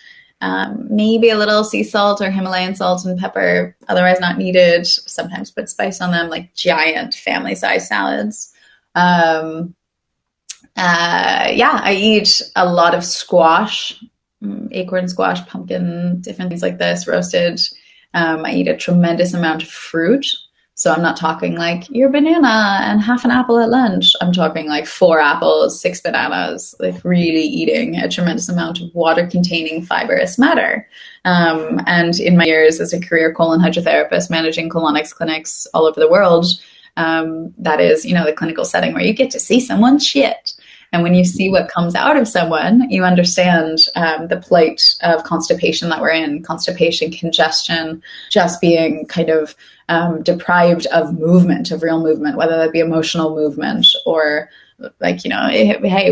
maybe a little sea salt or Himalayan salt and pepper, otherwise not needed. Sometimes put spice on them, like giant family-sized salads. I eat a lot of squash, acorn squash, pumpkin, different things like this, roasted. I eat a tremendous amount of fruit. So I'm not talking like your banana and half an apple at lunch. I'm talking like 4 apples, 6 bananas, like really eating a tremendous amount of water-containing fibrous matter. And in my years as a career colon hydrotherapist, managing colonics clinics all over the world, that is, the clinical setting where you get to see someone's shit. And when you see what comes out of someone, you understand the plight of constipation that we're in, constipation, congestion, just being kind of deprived of movement, of real movement, whether that be emotional movement or like, hey,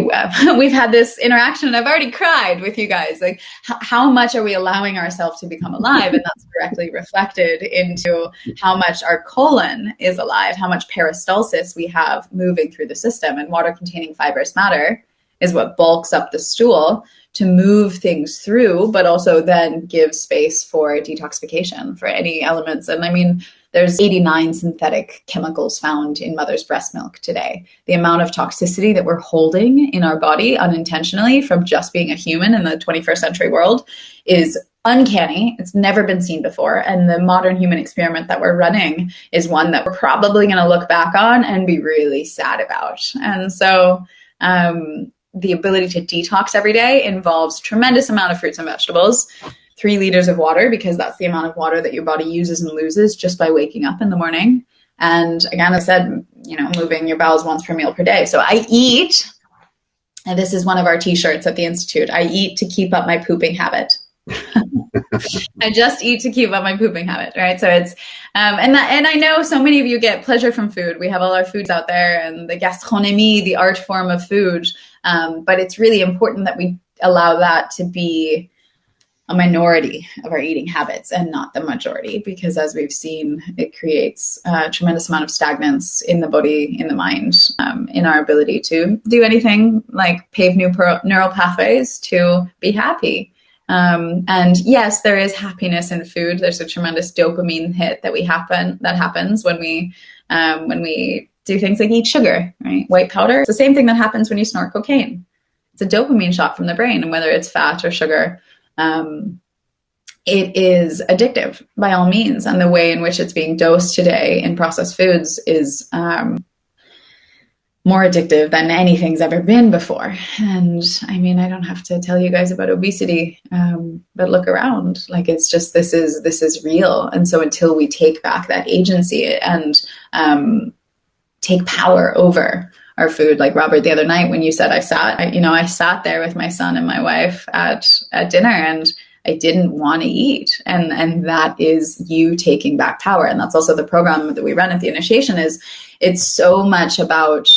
we've had this interaction and I've already cried with you guys. Like, how much are we allowing ourselves to become alive? And that's directly reflected into how much our colon is alive, how much peristalsis we have moving through the system. And water-containing fibrous matter is what bulks up the stool to move things through, but also then give space for detoxification for any elements. And there's 89 synthetic chemicals found in mother's breast milk today. The amount of toxicity that we're holding in our body unintentionally from just being a human in the 21st century world is uncanny. It's never been seen before. And the modern human experiment that we're running is one that we're probably going to look back on and be really sad about. And so the ability to detox every day involves tremendous amount of fruits and vegetables, 3 liters of water, because that's the amount of water that your body uses and loses just by waking up in the morning. And again, I said, moving your bowels once per meal per day. So I eat, and this is one of our t-shirts at the Institute, I eat to keep up my pooping habit. I just eat to keep up my pooping habit, right? So it's, and I know so many of you get pleasure from food. We have all our foods out there and the gastronomie, the art form of food. But it's really important that we allow that to be a minority of our eating habits and not the majority, because as we've seen, it creates a tremendous amount of stagnance in the body, in the mind, in our ability to do anything like pave new neural pathways to be happy. And yes, there is happiness in food. There's a tremendous dopamine hit that happens when we do things like eat sugar, right? White powder. It's the same thing that happens when you snort cocaine. It's a dopamine shot from the brain, and whether it's fat or sugar, it is addictive by all means. And the way in which it's being dosed today in processed foods is more addictive than anything's ever been before. And I mean, I don't have to tell you guys about obesity, but look around. Like, it's just, this is real. And so until we take back that agency and take power over our food, like Robert, the other night when you said I sat there with my son and my wife at dinner, and I didn't want to eat. And that is you taking back power. And that's also the program that we run at the initiation. It's so much about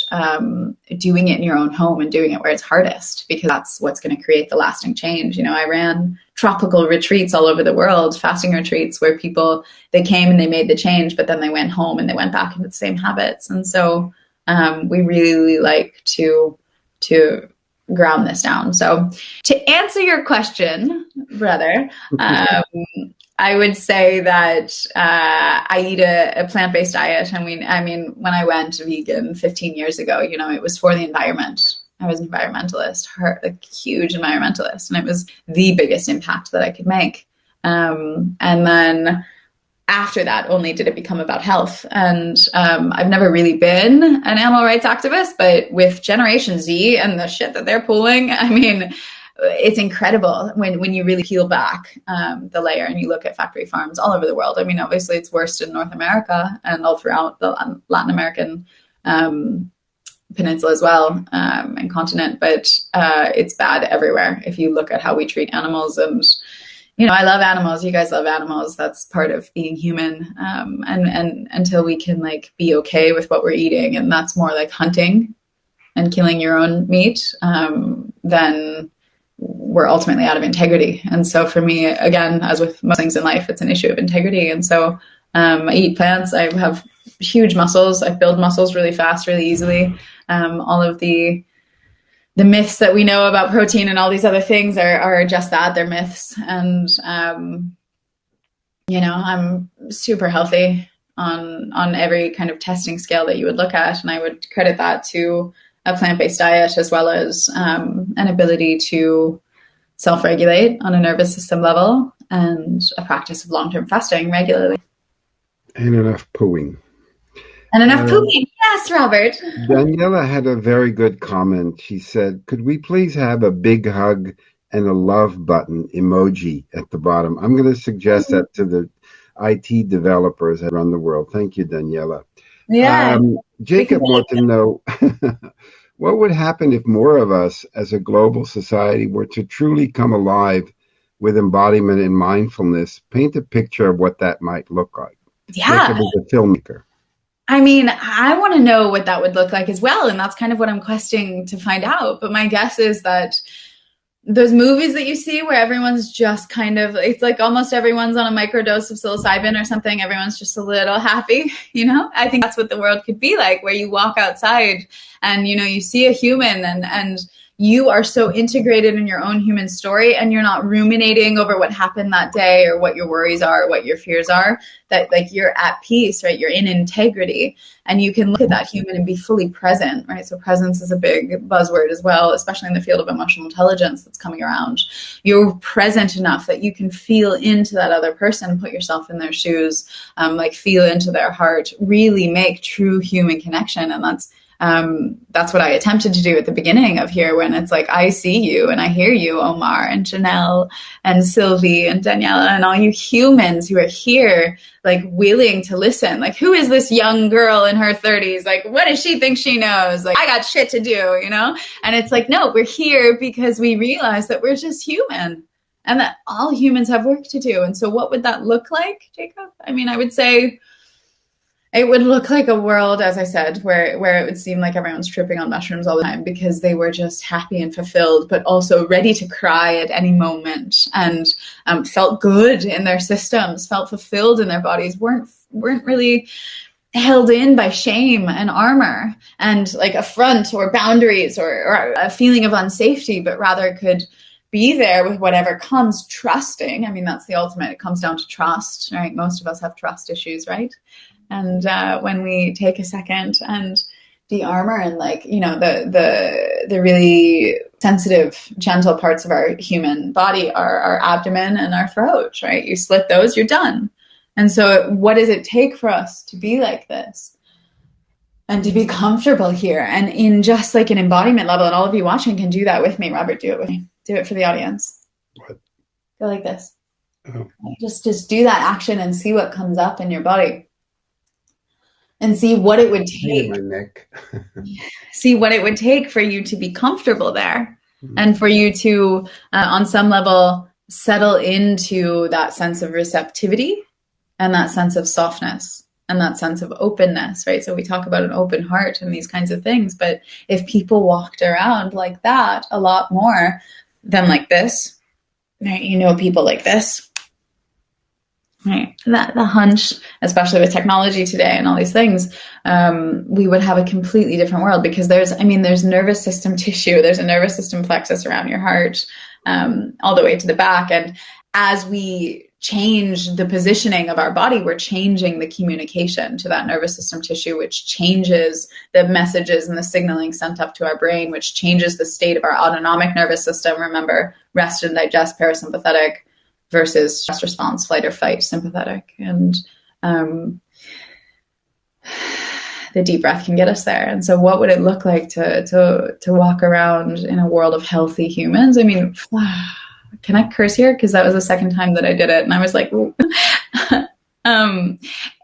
doing it in your own home and doing it where it's hardest, because that's what's going to create the lasting change. I ran tropical retreats all over the world, fasting retreats, where people, they came and they made the change, but then they went home and they went back into the same habits. And so we really like to ground this down. So to answer your question, brother, I would say that I eat a plant-based diet. I mean, when I went vegan 15 years ago, it was for the environment. I was an environmentalist, a huge environmentalist, and it was the biggest impact that I could make. And then after that, only did it become about health. And I've never really been an animal rights activist, but with Generation Z and the shit that they're pulling, I mean, it's incredible when you really peel back the layer and you look at factory farms all over the world. I mean, obviously it's worst in North America and all throughout the Latin American peninsula as well, and continent, but it's bad everywhere if you look at how we treat animals. And I love animals. You guys love animals. That's part of being human. And until we can be okay with what we're eating, and that's more like hunting and killing your own meat, then we're ultimately out of integrity. And so for me, again, as with most things in life, it's an issue of integrity. And so I eat plants. I have huge muscles. I build muscles really fast, really easily. All of the myths that we know about protein and all these other things are just that. They're myths. And, I'm super healthy on every kind of testing scale that you would look at. And I would credit that to a plant-based diet, as well as an ability to self-regulate on a nervous system level, and a practice of long-term fasting regularly. And enough pooing. And enough pooping. Yes, Robert. Daniela had a very good comment. She said, could we please have a big hug and a love button emoji at the bottom? I'm going to suggest that to the IT developers that run the world. Thank you, Daniela. Yeah. Jacob wants to know, what would happen if more of us as a global society were to truly come alive with embodiment and mindfulness? Paint a picture of what that might look like. Yeah. Jacob is a filmmaker. I mean, I want to know what that would look like as well. And that's kind of what I'm questing to find out. But my guess is that those movies that you see where everyone's just kind of, it's like almost everyone's on a microdose of psilocybin or something. Everyone's just a little happy, I think that's what the world could be like, where you walk outside and, you see a human and you are so integrated in your own human story, and you're not ruminating over what happened that day or what your worries are or what your fears are, that you're at peace, right? You're in integrity, and you can look at that human and be fully present, right? So presence is a big buzzword as well, especially in the field of emotional intelligence that's coming around. You're present enough that you can feel into that other person, put yourself in their shoes, feel into their heart, really make true human connection. And that's what I attempted to do at the beginning of here, when it's like, I see you and I hear you, Omar and Janelle and Sylvie and Daniela and all you humans who are here, willing to listen. Who is this young girl in her 30s? What does she think she knows? I got shit to do, And it's no, we're here because we realize that we're just human and that all humans have work to do. And so what would that look like, Jacob? I mean, I would say it would look like a world, as I said, where it would seem like everyone's tripping on mushrooms all the time because they were just happy and fulfilled, but also ready to cry at any moment, and felt good in their systems, felt fulfilled in their bodies, weren't really held in by shame and armor and affront or boundaries or a feeling of unsafety, but rather could be there with whatever comes, trusting. I mean, that's the ultimate. It comes down to trust, right? Most of us have trust issues, right? And when we take a second and de-armor and the really sensitive, gentle parts of our human body are our abdomen and our throat, right? You slit those, you're done. And so what does it take for us to be like this and to be comfortable here? And in just like an embodiment level, and all of you watching can do that with me. Robert, do it with me. Do it for the audience. What? Go like this. Oh. Just do that action and see what comes up in your body. And see what it would take. My neck. See what it would take for you to be comfortable there, and for you to, on some level, settle into that sense of receptivity and that sense of softness and that sense of openness, right? So we talk about an open heart and these kinds of things, but if people walked around like that a lot more than like this, right? You know, people like this. Right. That the hunch, especially with technology today and all these things, we would have a completely different world, because there's nervous system tissue, there's a nervous system plexus around your heart, all the way to the back. And as we change the positioning of our body, we're changing the communication to that nervous system tissue, which changes the messages and the signaling sent up to our brain, which changes the state of our autonomic nervous system. Remember, rest and digest, parasympathetic, versus stress response, flight or fight, sympathetic. And the deep breath can get us there. And so what would it look like to walk around in a world of healthy humans? I mean, can I curse here? Because that was the second time that I did it. And I was like,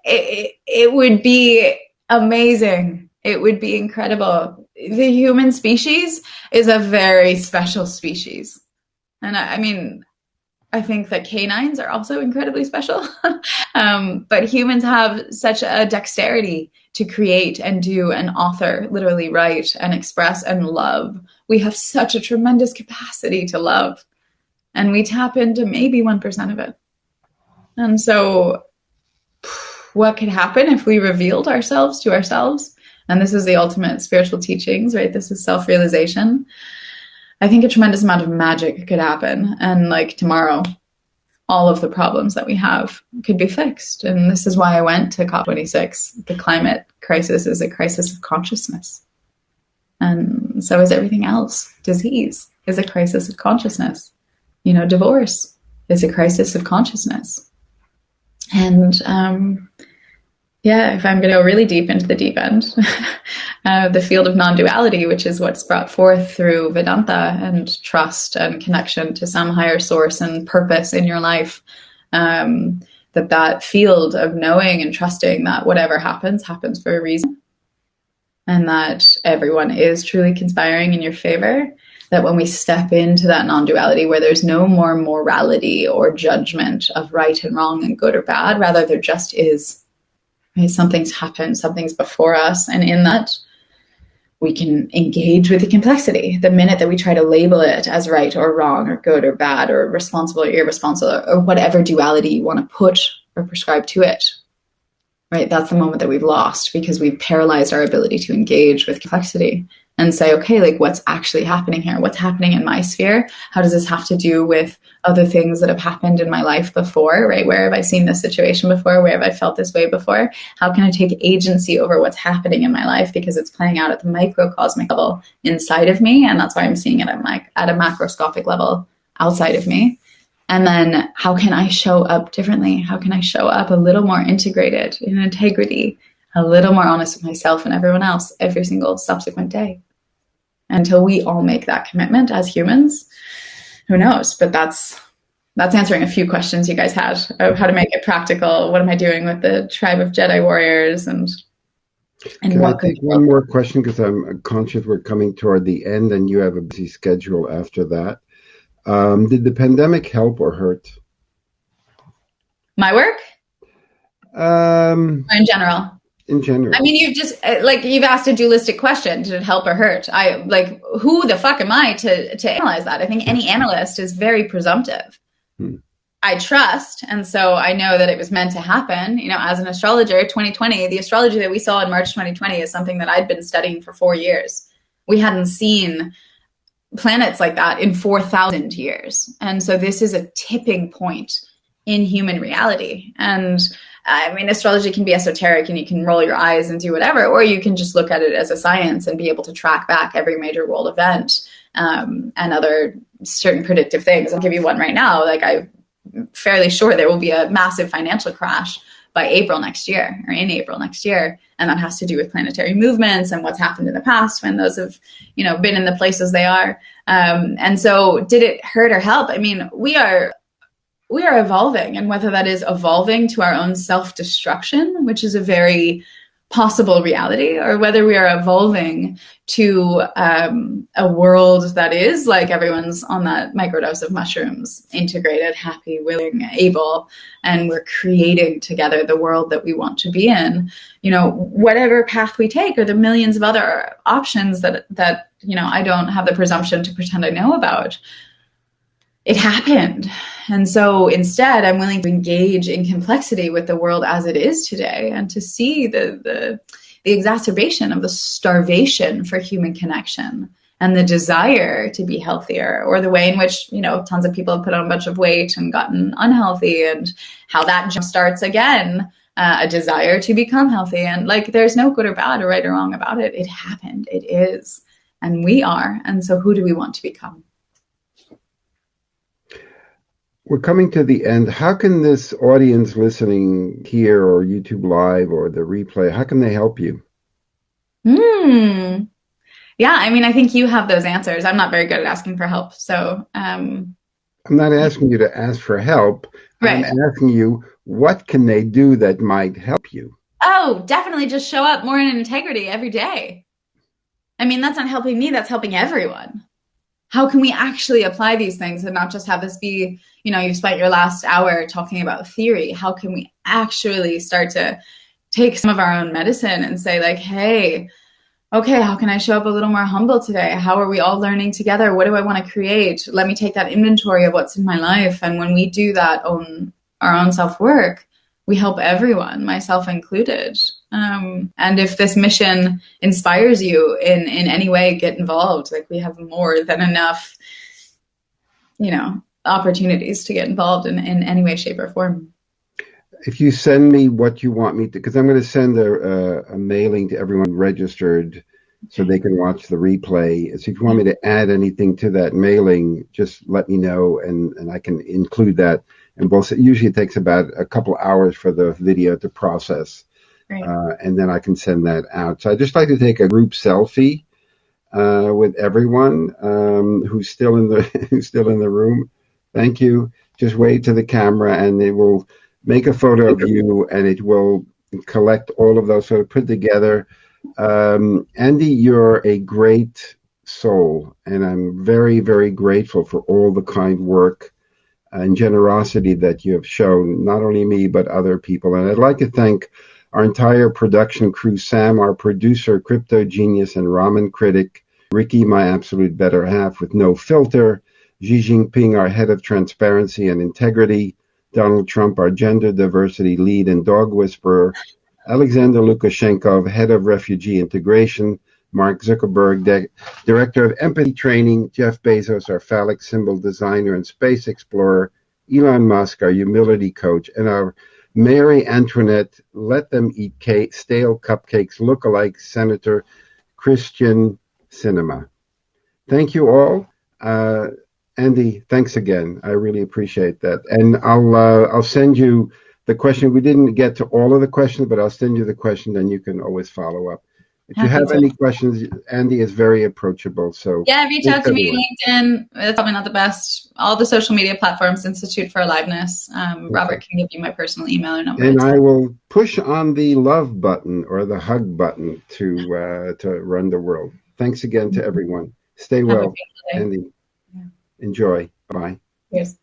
it would be amazing. It would be incredible. The human species is a very special species. And I think that canines are also incredibly special, but humans have such a dexterity to create and do and author, literally write and express and love. We have such a tremendous capacity to love, and we tap into maybe 1% of it. And so what could happen if we revealed ourselves to ourselves? And this is the ultimate spiritual teachings, right? This is self-realization. I think a tremendous amount of magic could happen. And like tomorrow, all of the problems that we have could be fixed. And this is why I went to COP26. The climate crisis is a crisis of consciousness. And so is everything else. Disease is a crisis of consciousness. You know, divorce is a crisis of consciousness. And if I'm going to go really deep into the deep end, the field of non-duality, which is what's brought forth through Vedanta and trust and connection to some higher source and purpose in your life, that field of knowing and trusting that whatever happens, happens for a reason, and that everyone is truly conspiring in your favor, that when we step into that non-duality where there's no more morality or judgment of right and wrong and good or bad, rather there just is. Right? Something's happened, something's before us, and in that we can engage with the complexity. The minute that we try to label it as right or wrong or good or bad or responsible or irresponsible or whatever duality you want to put or prescribe to it, right? That's the moment that we've lost, because we've paralyzed our ability to engage with complexity and say, okay, like what's actually happening here? What's happening in my sphere? How does this have to do with other things that have happened in my life before, right? Where have I seen this situation before? Where have I felt this way before? How can I take agency over what's happening in my life? Because it's playing out at the microcosmic level inside of me. And that's why I'm seeing it at a macroscopic level outside of me. And then how can I show up differently? How can I show up a little more integrated in integrity, a little more honest with myself and everyone else every single subsequent day? Until we all make that commitment as humans, who knows? But that's answering a few questions you guys had of how to make it practical. What am I doing with the tribe of Jedi warriors? And can I take one more question, because I'm conscious we're coming toward the end and you have a busy schedule after that. Did the pandemic help or hurt? My work? Or in general? In general. I mean, you've asked a dualistic question. Did it help or hurt? Who the fuck am I to analyze that? I think any analyst is very presumptive. I trust. And so I know that it was meant to happen. You know, as an astrologer, 2020, the astrology that we saw in March 2020 is something that I'd been studying for 4 years. We hadn't seen planets like that in 4,000 years. And so this is a tipping point in human reality. And I mean, astrology can be esoteric and you can roll your eyes and do whatever, or you can just look at it as a science and be able to track back every major world event and other certain predictive things. I'll give you one right now. Like, I'm fairly sure there will be a massive financial crash by April next year, or in April next year. And that has to do with planetary movements and what's happened in the past when those have, been in the places they are. And so did it hurt or help? I mean, we are evolving, and whether that is evolving to our own self-destruction, which is a very possible reality, or whether we are evolving to a world that is like everyone's on that microdose of mushrooms, integrated, happy, willing, able, and we're creating together the world that we want to be in. Whatever path we take, or the millions of other options that I don't have the presumption to pretend I know about. It happened. And so instead, I'm willing to engage in complexity with the world as it is today, and to see the exacerbation of the starvation for human connection and the desire to be healthier, or the way in which, tons of people have put on a bunch of weight and gotten unhealthy, and how that jump starts again, a desire to become healthy. And like, there's no good or bad or right or wrong about it. It happened. It is. And we are. And so who do we want to become? We're coming to the end. How can this audience listening here, or YouTube Live, or the replay, how can they help you? Yeah, I mean, I think you have those answers. I'm not very good at asking for help. So I'm not asking you to ask for help. Right. I'm asking you, what can they do that might help you? Oh, definitely just show up more in integrity every day. I mean, that's not helping me. That's helping everyone. How can we actually apply these things and not just have this be, you've spent your last hour talking about theory. How can we actually start to take some of our own medicine and say, like, hey, okay, how can I show up a little more humble today? How are we all learning together? What do I want to create? Let me take that inventory of what's in my life. And when we do that on our own self-work, we help everyone, myself included. And if this mission inspires you in any way, get involved. Like, we have more than enough, opportunities to get involved in any way, shape, or form. If you send me what you want me to, because I'm going to send a mailing to everyone registered so they can watch the replay. So if you want me to add anything to that mailing, just let me know, and I can include that. And usually it takes about a couple hours for the video to process. Right. And then I can send that out. So I'd just like to take a group selfie with everyone who's still in the room. Thank you. Just wave to the camera, and it will make a photo of you, and it will collect all of those, so put together. Andi, you're a great soul, and I'm very, very grateful for all the kind work and generosity that you have shown, not only me, but other people. And I'd like to thank our entire production crew, Sam, our producer, crypto genius and ramen critic, Ricky, my absolute better half with no filter, Xi Jinping, our head of transparency and integrity, Donald Trump, our gender diversity lead and dog whisperer, Alexander Lukashenko, head of refugee integration, Mark Zuckerberg, director of empathy training, Jeff Bezos, our phallic symbol designer and space explorer, Elon Musk, our humility coach, and our Mary Antoinette, let them eat stale cupcakes, lookalike Senator Christian Cinema. Thank you all. Andi, thanks again. I really appreciate that. And I'll send you the question. We didn't get to all of the questions, but I'll send you the question, and you can always follow up. If you have any questions, Andi is very approachable. So yeah, reach out to me on LinkedIn. It's probably not the best. All the social media platforms, Institute for Aliveness. Robert can give you my personal email or number. And I will push on the love button or the hug button to run the world. Thanks again to everyone. Stay well, Andi. Yeah. Enjoy. Bye. Cheers.